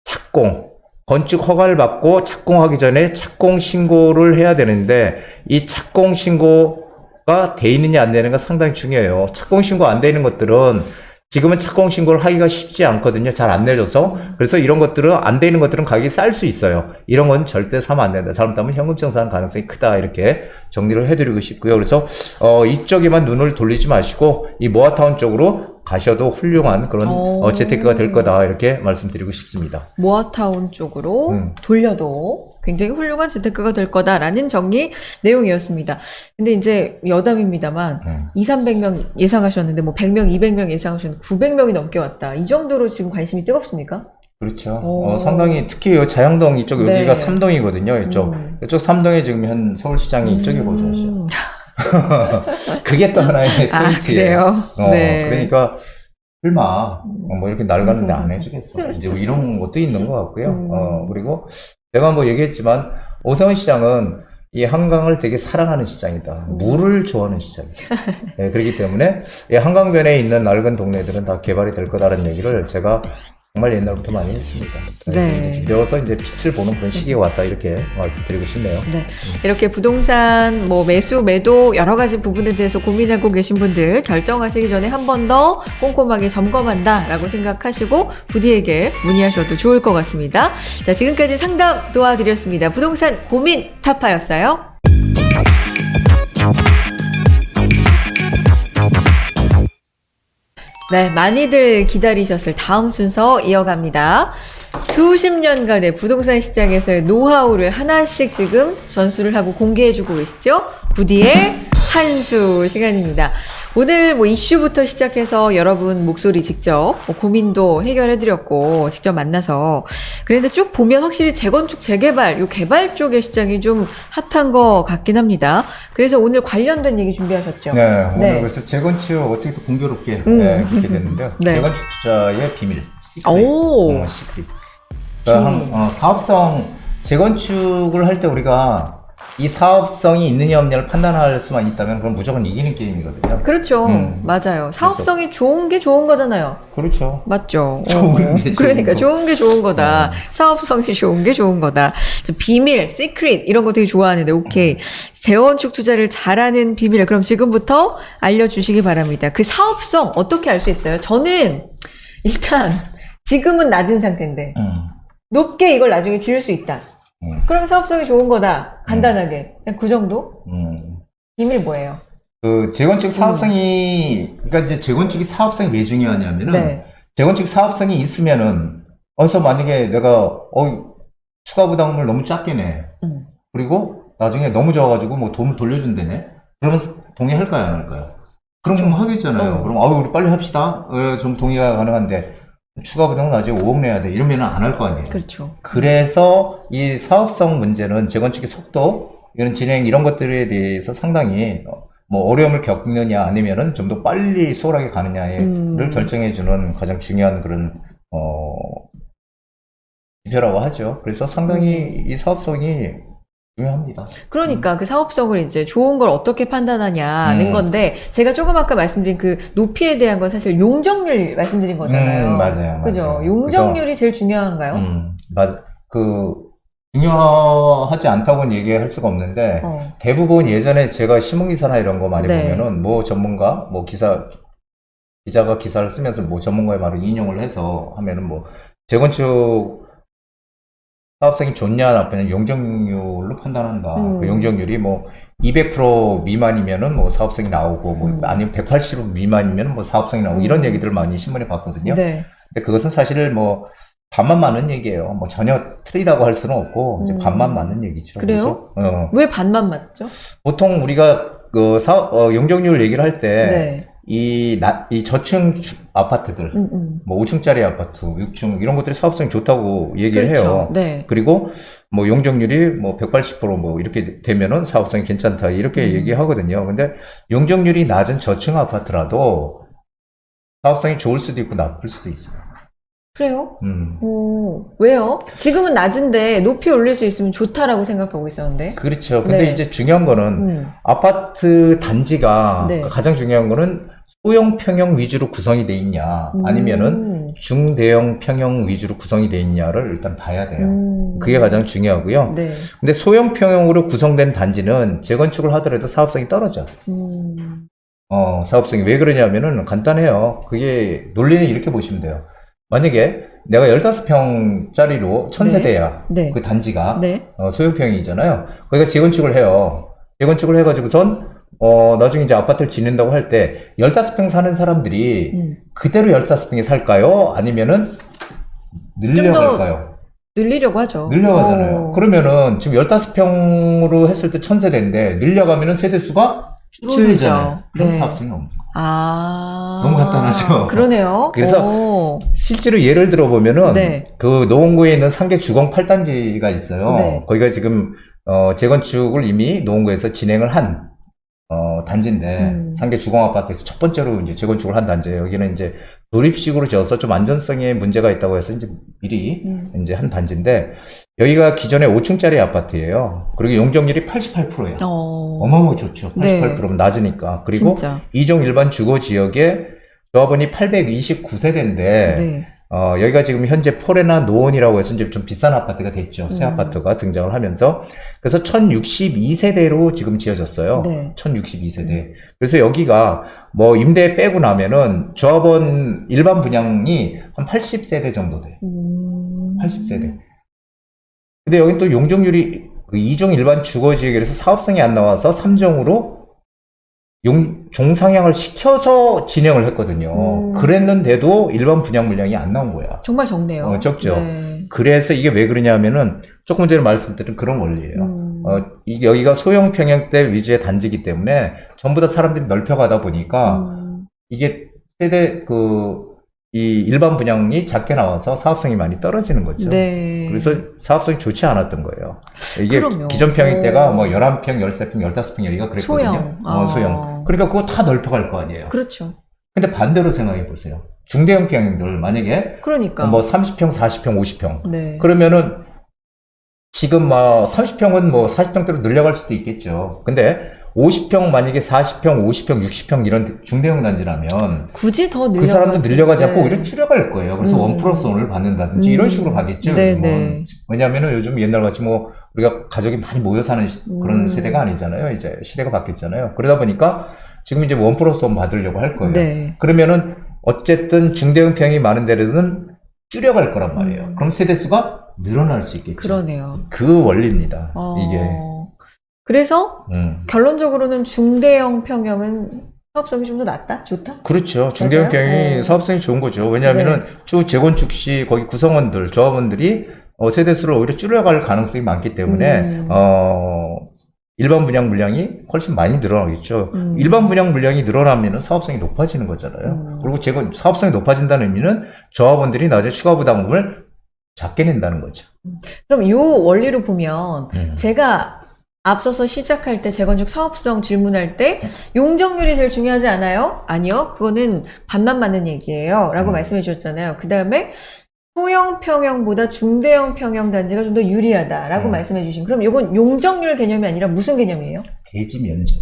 착공. 건축 허가를 받고 착공하기 전에 착공 신고를 해야 되는데, 이 착공 신고가 돼 있느냐 안 되는가 상당히 중요해요. 착공 신고 안 돼 있는 것들은 지금은 착공 신고를 하기가 쉽지 않거든요. 잘 안 내줘서. 그래서 이런 것들은 안 돼 있는 것들은 가격이 쌀 수 있어요. 이런 건 절대 사면 안 된다. 잘못하면 현금 청산할 가능성이 크다. 이렇게 정리를 해드리고 싶고요. 그래서 이쪽에만 눈을 돌리지 마시고 이 모아타운 쪽으로 가셔도 훌륭한 그런 재테크가 될 거다. 이렇게 말씀드리고 싶습니다. 모아타운 쪽으로 돌려도 굉장히 훌륭한 재테크가 될 거다라는 정리 내용이었습니다. 근데 이제 여담입니다만 200~300명 예상하셨는데 뭐 100명, 200명 예상하셨는데 900명이 넘게 왔다. 이 정도로 지금 관심이 뜨겁습니까? 그렇죠. 상당히 특히 이 자양동 이쪽 네. 여기가 3동이거든요. 이쪽 3동에 지금 현 서울시장이 이쪽이거든요. 그게 또 하나의 포인트예요. 그래요? 네. 그러니까 설마 뭐 이렇게 날갔는데 안 해주겠어. 이제 뭐 이런 것도 있는 것 같고요. 그리고 제가 뭐 얘기했지만 오세훈 시장은 이 한강을 되게 사랑하는 시장이다. 물을 좋아하는 시장이다. 네, 그렇기 때문에 이 한강변에 있는 낡은 동네들은 다 개발이 될 거다라는 얘기를 제가 정말 옛날부터 많이 했습니다. 네. 이제서 이제 빛을 보는 그런 시기가 왔다 이렇게 말씀드리고 싶네요. 네. 이렇게 부동산 뭐 매수, 매도 여러 가지 부분에 대해서 고민하고 계신 분들 결정하시기 전에 한 번 더 꼼꼼하게 점검한다라고 생각하시고 부디에게 문의하셔도 좋을 것 같습니다. 자, 지금까지 상담 도와드렸습니다. 부동산 고민 타파였어요. 네, 많이들 기다리셨을 다음 순서 이어갑니다. 수십 년간의 부동산 시장에서의 노하우를 하나씩 지금 전수를 하고 공개해주고 계시죠? 부디의 한수 시간입니다. 오늘 뭐 이슈부터 시작해서 여러분 목소리 직접 고민도 해결해드렸고 직접 만나서 그런데 쭉 보면 확실히 재건축, 재개발, 요 개발 쪽의 시장이 좀 핫한 것 같긴 합니다. 그래서 오늘 관련된 얘기 준비하셨죠? 네, 오늘 네. 그래서 재건축 어떻게 또 공교롭게 그렇게 됐는데요. 네. 재건축 투자의 비밀, 시크릿. 오. 시크릿. 그러니까 사업성 재건축을 할 때 우리가 이 사업성이 있느냐 없느냐를 판단할 수만 있다면 그럼 무조건 이기는 게임이거든요. 그렇죠. 맞아요. 사업성이 좋은 게 좋은 거잖아요. 그렇죠. 맞죠. 좋은 게 그러니까 좋은 거. 좋은 게 좋은 거다. 사업성이 좋은 게 좋은 거다. 저 비밀, 시크릿 이런 거 되게 좋아하는데 오케이. 재건축 투자를 잘하는 비밀 그럼 지금부터 알려주시기 바랍니다. 그 사업성 어떻게 알 수 있어요? 저는 일단 지금은 낮은 상태인데 높게 이걸 나중에 지을 수 있다. 그럼 사업성이 좋은 거다. 간단하게. 그냥 그 정도? 비밀 뭐예요? 그 재건축 사업성이 그러니까 이제 재건축이 사업성이 왜 중요하냐면은 네. 재건축 사업성이 있으면은 어서 만약에 내가 추가 부담금을 너무 작게 내 그리고 나중에 너무 좋아가지고 뭐 돈을 돌려준다네 그러면 동의할까요 안 할까요? 그럼 하겠잖아요. 그럼 우리 빨리 합시다. 좀 동의가 가능한데 추가 부담은 나중에 5억 내야 돼 이러면 안 할 거 아니에요. 그렇죠. 그래서 이 사업성 문제는 재건축의 속도 이런 진행 이런 것들에 대해서 상당히 뭐 어려움을 겪느냐 아니면은 좀 더 빨리 수월하게 가느냐를 결정해주는 가장 중요한 그런 지표라고 하죠. 그래서 상당히 이 사업성이 중요합니다. 그러니까 그 사업성을 이제 좋은 걸 어떻게 판단하냐는 건데 제가 조금 아까 말씀드린 그 높이에 대한 건 사실 용적률 말씀드린 거잖아요. 맞아요. 그죠? 맞아요. 용적률이 그래서, 제일 중요한가요? 맞아. 중요하지 않다고는 얘기할 수가 없는데 대부분 예전에 제가 신문기사나 이런 거 많이 네. 보면은 뭐 전문가, 뭐 기자가 기사를 쓰면서 뭐 전문가의 말을 인용을 해서 하면은 뭐 재건축 사업성이 좋냐 나쁘냐 용적률로 판단한다. 그 용적률이 뭐 200% 미만이면은 뭐 사업성이 나오고 뭐 아니면 180% 미만이면 뭐 사업성이 나오고 이런 얘기들을 많이 신문에 봤거든요. 네. 근데 그것은 사실 뭐 반만 맞는 얘기예요. 뭐 전혀 틀리다고 할 수는 없고 이제 반만 맞는 얘기죠. 그래요? 그래서, 왜 반만 맞죠? 보통 우리가 그 용적률 얘기를 할 때 네. 이 저층 아파트들, 뭐 5층짜리 아파트, 6층 이런 것들이 사업성이 좋다고 얘기를 그렇죠. 해요. 네. 그리고 뭐 용적률이 뭐 180%뭐 이렇게 되면은 사업성이 괜찮다 이렇게 얘기하거든요. 근데 용적률이 낮은 저층 아파트라도 사업성이 좋을 수도 있고 나쁠 수도 있어요. 그래요? 왜요? 지금은 낮은데 높이 올릴 수 있으면 좋다라고 생각하고 있었는데. 그렇죠. 근데 네. 이제 중요한 거는 아파트 단지가 네. 가장 중요한 거는 소형 평형 위주로 구성이 돼 있냐 아니면은 중대형 평형 위주로 구성이 돼 있냐를 일단 봐야 돼요. 그게 가장 중요하고요. 네. 근데 소형 평형으로 구성된 단지는 재건축을 하더라도 사업성이 떨어져. 사업성이 왜 그러냐면은 간단해요. 그게 논리는 이렇게 보시면 돼요. 만약에 내가 15평짜리로 1000세대야. 네. 그 단지가. 네. 소형평이잖아요. 거기가 재건축을 해요. 재건축을 해가지고선, 나중에 이제 아파트를 짓는다고 할 때, 15평 사는 사람들이 그대로 15평에 살까요? 아니면은, 늘려갈까요? 늘리려고 하죠. 늘려가잖아요. 그러면은, 지금 15평으로 했을 때 1000세대인데, 늘려가면은 세대수가 줄어들잖아요. 그럼 네. 사업성이 없는 거예요. 아. 너무 간단하죠? 그러네요. 그래서 실제로 예를 들어보면은, 네. 그 노원구에 있는 상계 주공 8단지가 있어요. 네. 거기가 지금, 재건축을 이미 노원구에서 진행을 한, 단지인데, 상계 주공 아파트에서 첫 번째로 이제 재건축을 한 단지예요. 여기는 이제 조립식으로 지어서 좀 안전성에 문제가 있다고 해서 이제 미리 이제 한 단지인데, 여기가 기존에 5층짜리 아파트예요. 그리고 용적률이 88%예요. 어마어마하게 좋죠. 88%면 낮으니까. 그리고 진짜. 이종 일반 주거 지역에 조합원이 829세대인데, 네. 여기가 지금 현재 포레나 노원이라고 해서 이제 좀 비싼 아파트가 됐죠. 새 아파트가 등장을 하면서. 그래서 1062세대로 지금 지어졌어요. 네. 1062세대. 그래서 여기가 뭐 임대 빼고 나면은 조합원 일반 분양이 한 80세대 정도 돼요. 80세대. 근데 여긴 또 용적률이 그 2종 일반 주거지역에서 사업성이 안 나와서 3종으로 종상향을 시켜서 진행을 했거든요. 그랬는데도 일반 분양 물량이 안 나온 거야. 정말 적네요. 적죠. 네. 그래서 이게 왜 그러냐면은 조금 전에 말씀드린 그런 원리예요. 여기가 소형 평형대 위주의 단지이기 때문에 전부 다 사람들이 넓혀가다 보니까 이게 이 일반 분양이 작게 나와서 사업성이 많이 떨어지는 거죠. 네. 그래서 사업성이 좋지 않았던 거예요. 이게 그럼요. 기존 평형대가 뭐 11평, 13평, 15평 여기가 그랬거든요. 소형. 소형. 그러니까 그거 다 넓혀갈 거 아니에요. 그렇죠. 근데 반대로 생각해 보세요. 중대형 평형들 만약에 그러니까. 뭐 30평, 40평, 50평. 네. 그러면은 지금 뭐 30평은 뭐 40평대로 늘려갈 수도 있겠죠. 근데 50평 만약에 40평, 50평, 60평 이런 중대형 단지라면 굳이 더 그 사람들 늘려가지 않고 네. 오히려 줄여갈 거예요. 그래서 1+1을 받는다든지 이런 식으로 가겠죠. 네, 요즘은. 네. 왜냐하면은 요즘 옛날같이 뭐 우리가 가족이 많이 모여 사는 그런 세대가 아니잖아요. 이제 시대가 바뀌었잖아요. 그러다 보니까 지금 이제 1+1 받으려고 할 거예요. 네. 그러면은 어쨌든 중대형 평이 많은 데는 줄여갈 거란 말이에요. 그럼 세대수가 늘어날 수 있겠죠. 그러네요. 그 원리입니다. 이게. 그래서 결론적으로는 중대형 평형은 사업성이 좀 더 낫다? 좋다? 그렇죠. 중대형 평이 사업성이 좋은 거죠. 왜냐하면은 주 재건축 시 거기 구성원들, 조합원들이 세대수를 오히려 줄여갈 가능성이 많기 때문에 일반 분양 물량이 훨씬 많이 늘어나겠죠. 일반 분양 물량이 늘어나면 사업성이 높아지는 거잖아요. 그리고 사업성이 높아진다는 의미는 조합원들이 나중에 추가 부담금을 작게 낸다는 거죠. 그럼 이 원리로 보면 제가 앞서서 시작할 때 재건축 사업성 질문할 때 용적률이 제일 중요하지 않아요? 아니요. 그거는 반만 맞는 얘기예요. 라고 말씀해 주셨잖아요. 그 다음에 소형 평형보다 중대형 평형 단지가 좀 더 유리하다라고 말씀해 주신. 그럼 이건 용적률 개념이 아니라 무슨 개념이에요? 대지 면적.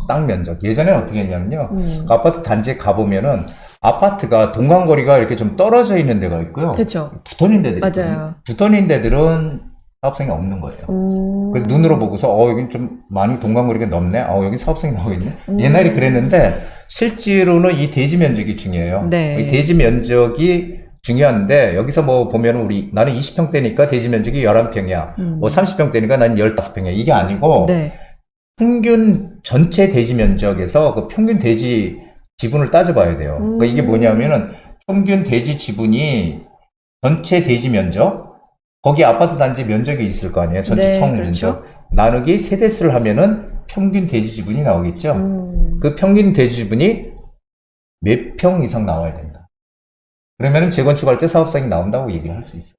땅 면적. 예전에 어떻게 했냐면요. 그 아파트 단지에 가보면은 아파트가 동간거리가 이렇게 좀 떨어져 있는 데가 있고요. 그렇죠. 붙어 있는 데들이 맞아요. 있거든요. 붙어 있는 데들은 사업성이 없는 거예요. 그래서 눈으로 보고서 여긴 좀 많이 동간거리가 넓네. 여긴 사업성이 나오겠네. 옛날에 그랬는데 실제로는 이 대지 면적이 중요해요. 네. 이 대지 면적이 중요한데 여기서 뭐 보면 나는 20평대니까 대지 면적이 11평이야. 뭐 30평대니까 난 15평이야. 이게 아니고 네. 평균 전체 대지 면적에서 그 평균 대지 지분을 따져봐야 돼요. 그러니까 이게 뭐냐면은 평균 대지 지분이 전체 대지 면적, 거기 아파트 단지 면적이 있을 거 아니에요. 전체 네, 총 그렇죠. 면적. 나누기 세대수를 하면은 평균 대지 지분이 나오겠죠. 그 평균 대지 지분이 몇 평 이상 나와야 된다. 그러면은 재건축할 때 사업성이 나온다고 얘기를 할 수 있어요.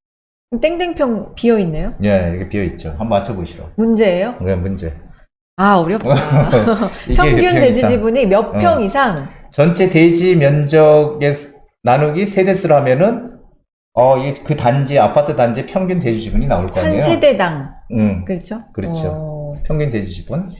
땡땡평 비어 있네요. 예, 이게 비어 있죠. 한번 맞춰보시죠. 문제예요? 네, 문제. 아, 어렵다. 이게 평균 몇 평 대지 이상. 지분이 몇 평 이상? 전체 대지 면적에 나누기 세대수로 하면은 이게 그 단지 아파트 단지 평균 대지 지분이 나올 거 한 아니에요. 세대당. 응, 그렇죠? 그렇죠. 평균 대지 지분.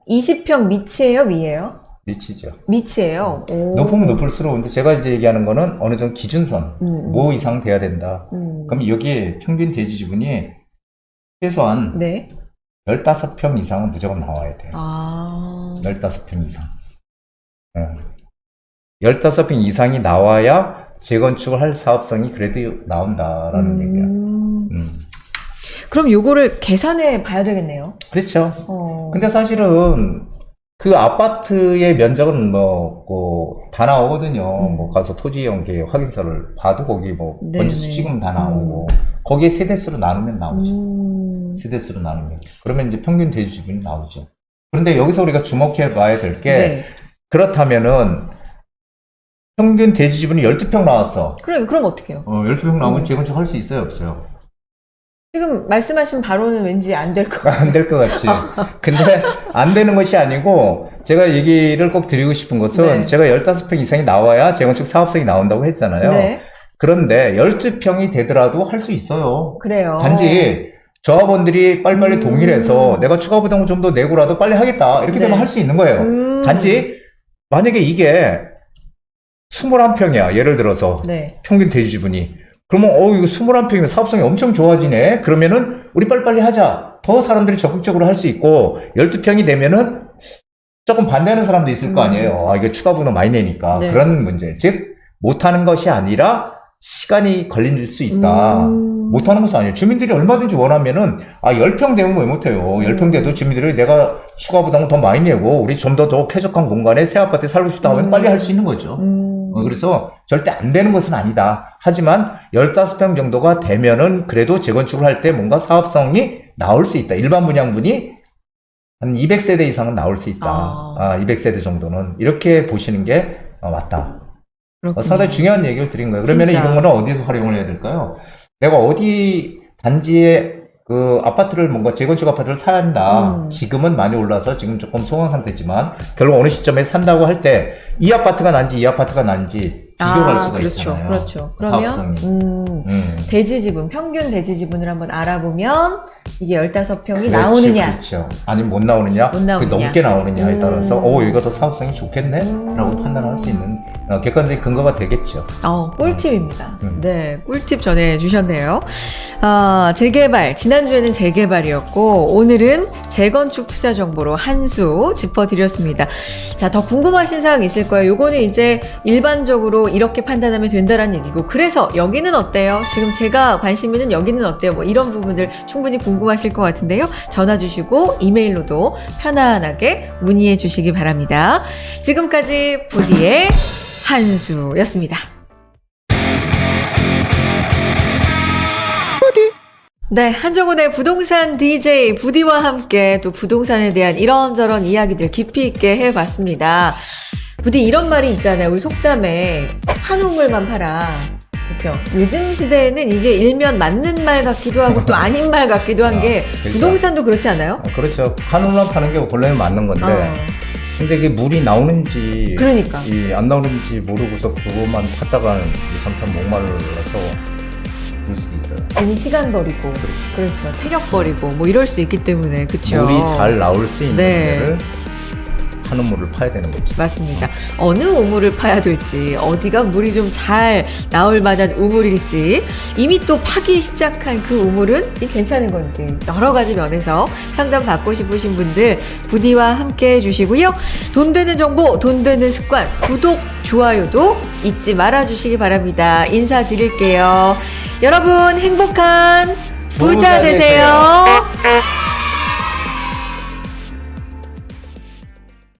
20평 밑이에요, 위에요? 미치죠. 밑이에요. 오. 높으면 높을수록 근데 제가 이제 얘기하는 거는 어느 정도 기준선 뭐 이상 돼야 된다. 그럼 여기 평균 대지 지분이 최소한 네. 15평 이상은 무조건 나와야 돼요. 아. 15평 이상. 15평 이상이 나와야 재건축을 할 사업성이 그래도 나온다라는 얘기야. 그럼 요거를 계산해 봐야 되겠네요. 그렇죠. 근데 사실은 그 아파트의 면적은 다 나오거든요. 뭐 가서 토지 연계 확인서를 봐도 거기 뭐 네네. 번지수 찍으면 다 나오고 거기에 세대수로 나누면 나오죠. 세대수로 나누면. 그러면 이제 평균 대지 지분이 나오죠. 그런데 여기서 우리가 주목해 봐야 될 게 네. 그렇다면은 평균 대지 지분이 12평 나왔어. 그럼 어떻게 해요? 12평 나오면 재건축 할 수 있어요, 없어요? 지금 말씀하신 바로는 왠지 안 될 것 같아요. 안 될 것 같지. 근데 안 되는 것이 아니고 제가 얘기를 꼭 드리고 싶은 것은 네. 제가 15평 이상이 나와야 재건축 사업성이 나온다고 했잖아요. 네. 그런데 12평이 되더라도 할 수 있어요. 그래요. 단지 조합원들이 빨리빨리 동일해서 내가 추가 부담을 좀 더 내고라도 빨리 하겠다. 이렇게 되면 네. 할 수 있는 거예요. 단지 만약에 이게 21평이야. 예를 들어서 네. 평균 대지 지분이. 그러면 이거 21평이면 사업성이 엄청 좋아지네. 그러면은 우리 빨리빨리 하자. 더 사람들이 적극적으로 할 수 있고 12평이 되면은 조금 반대하는 사람도 있을 거 아니에요. 이게 추가 부담 많이 내니까. 네. 그런 문제. 즉 못하는 것이 아니라 시간이 걸릴 수 있다. 못하는 것은 아니에요. 주민들이 얼마든지 원하면은 10평 되면 왜 못해요. 10평 돼도 주민들이 내가 추가 부담을 더 많이 내고 우리 좀 더 쾌적한 공간에 새 아파트에 살고 싶다 하면 빨리 할 수 있는 거죠. 그래서 절대 안 되는 것은 아니다. 하지만 15평 정도가 되면은 그래도 재건축을 할 때 뭔가 사업성이 나올 수 있다. 일반 분양분이 한 200세대 이상은 나올 수 있다. 200세대 정도는. 이렇게 보시는 게 맞다. 상당히 중요한 얘기를 드린 거예요. 그러면 진짜. 이런 거는 어디에서 활용을 해야 될까요? 내가 어디 단지에 그 아파트를 뭔가 재건축 아파트를 사야 한다. 지금은 많이 올라서 지금 조금 소강 상태지만 결국 어느 시점에 산다고 할 때 이 아파트가 난지 이 아파트가 난지 비교를 할 수가 그렇죠. 있잖아요. 그렇죠. 사업성이. 그러면 대지 지분, 평균 대지 지분을 한번 알아보면 이게 15평이 그렇죠, 나오느냐. 그렇죠. 아니면 못 나오느냐, 못 나오느냐. 그 넘게 나오느냐에 따라서 여기가 더 사업성이 좋겠네? 라고 판단할 수 있는 객관적인 근거가 되겠죠. 꿀팁입니다. 네, 꿀팁 전해주셨네요. 재개발, 지난주에는 재개발이었고, 오늘은 재건축 투자 정보로 한 수 짚어드렸습니다. 자, 더 궁금하신 사항 있을 거예요. 요거는 이제 일반적으로 이렇게 판단하면 된다라는 얘기고, 그래서 여기는 어때요? 지금 제가 관심 있는 여기는 어때요? 뭐 이런 부분들 충분히 궁금하실 것 같은데요. 전화 주시고 이메일로도 편안하게 문의해 주시기 바랍니다. 지금까지 부디의 한수였습니다. 네, 한정훈의 부동산 DJ 부디와 함께 또 부동산에 대한 이런저런 이야기들 깊이 있게 해봤습니다. 부디 이런 말이 있잖아요. 우리 속담에 한 우물만 팔아. 그렇죠. 요즘 시대에는 이게 일면 맞는 말 같기도 하고 또 아닌 말 같기도 한 게 그렇죠. 부동산도 그렇지 않아요? 그렇죠. 한 우물만 파는 게 원래는 맞는 건데 근데 이게 물이 나오는지 그러니까. 안 나오는지 모르고서 그것만 팠다가 잠깐 목말라서 볼 수도 있어요. 괜히 시간 버리고 그렇죠. 체력 버리고 뭐 이럴 수 있기 때문에 그렇죠. 물이 잘 나올 수 있는 네. 데를 한 우물을 파야 되는 거죠. 맞습니다. 어느 우물을 파야 될지, 어디가 물이 좀 잘 나올 만한 우물일지, 이미 또 파기 시작한 그 우물은 괜찮은 건지, 여러 가지 면에서 상담 받고 싶으신 분들 부디와 함께 해주시고요. 돈 되는 정보, 돈 되는 습관, 구독, 좋아요도 잊지 말아주시기 바랍니다. 인사드릴게요. 여러분 행복한 부자 되세요.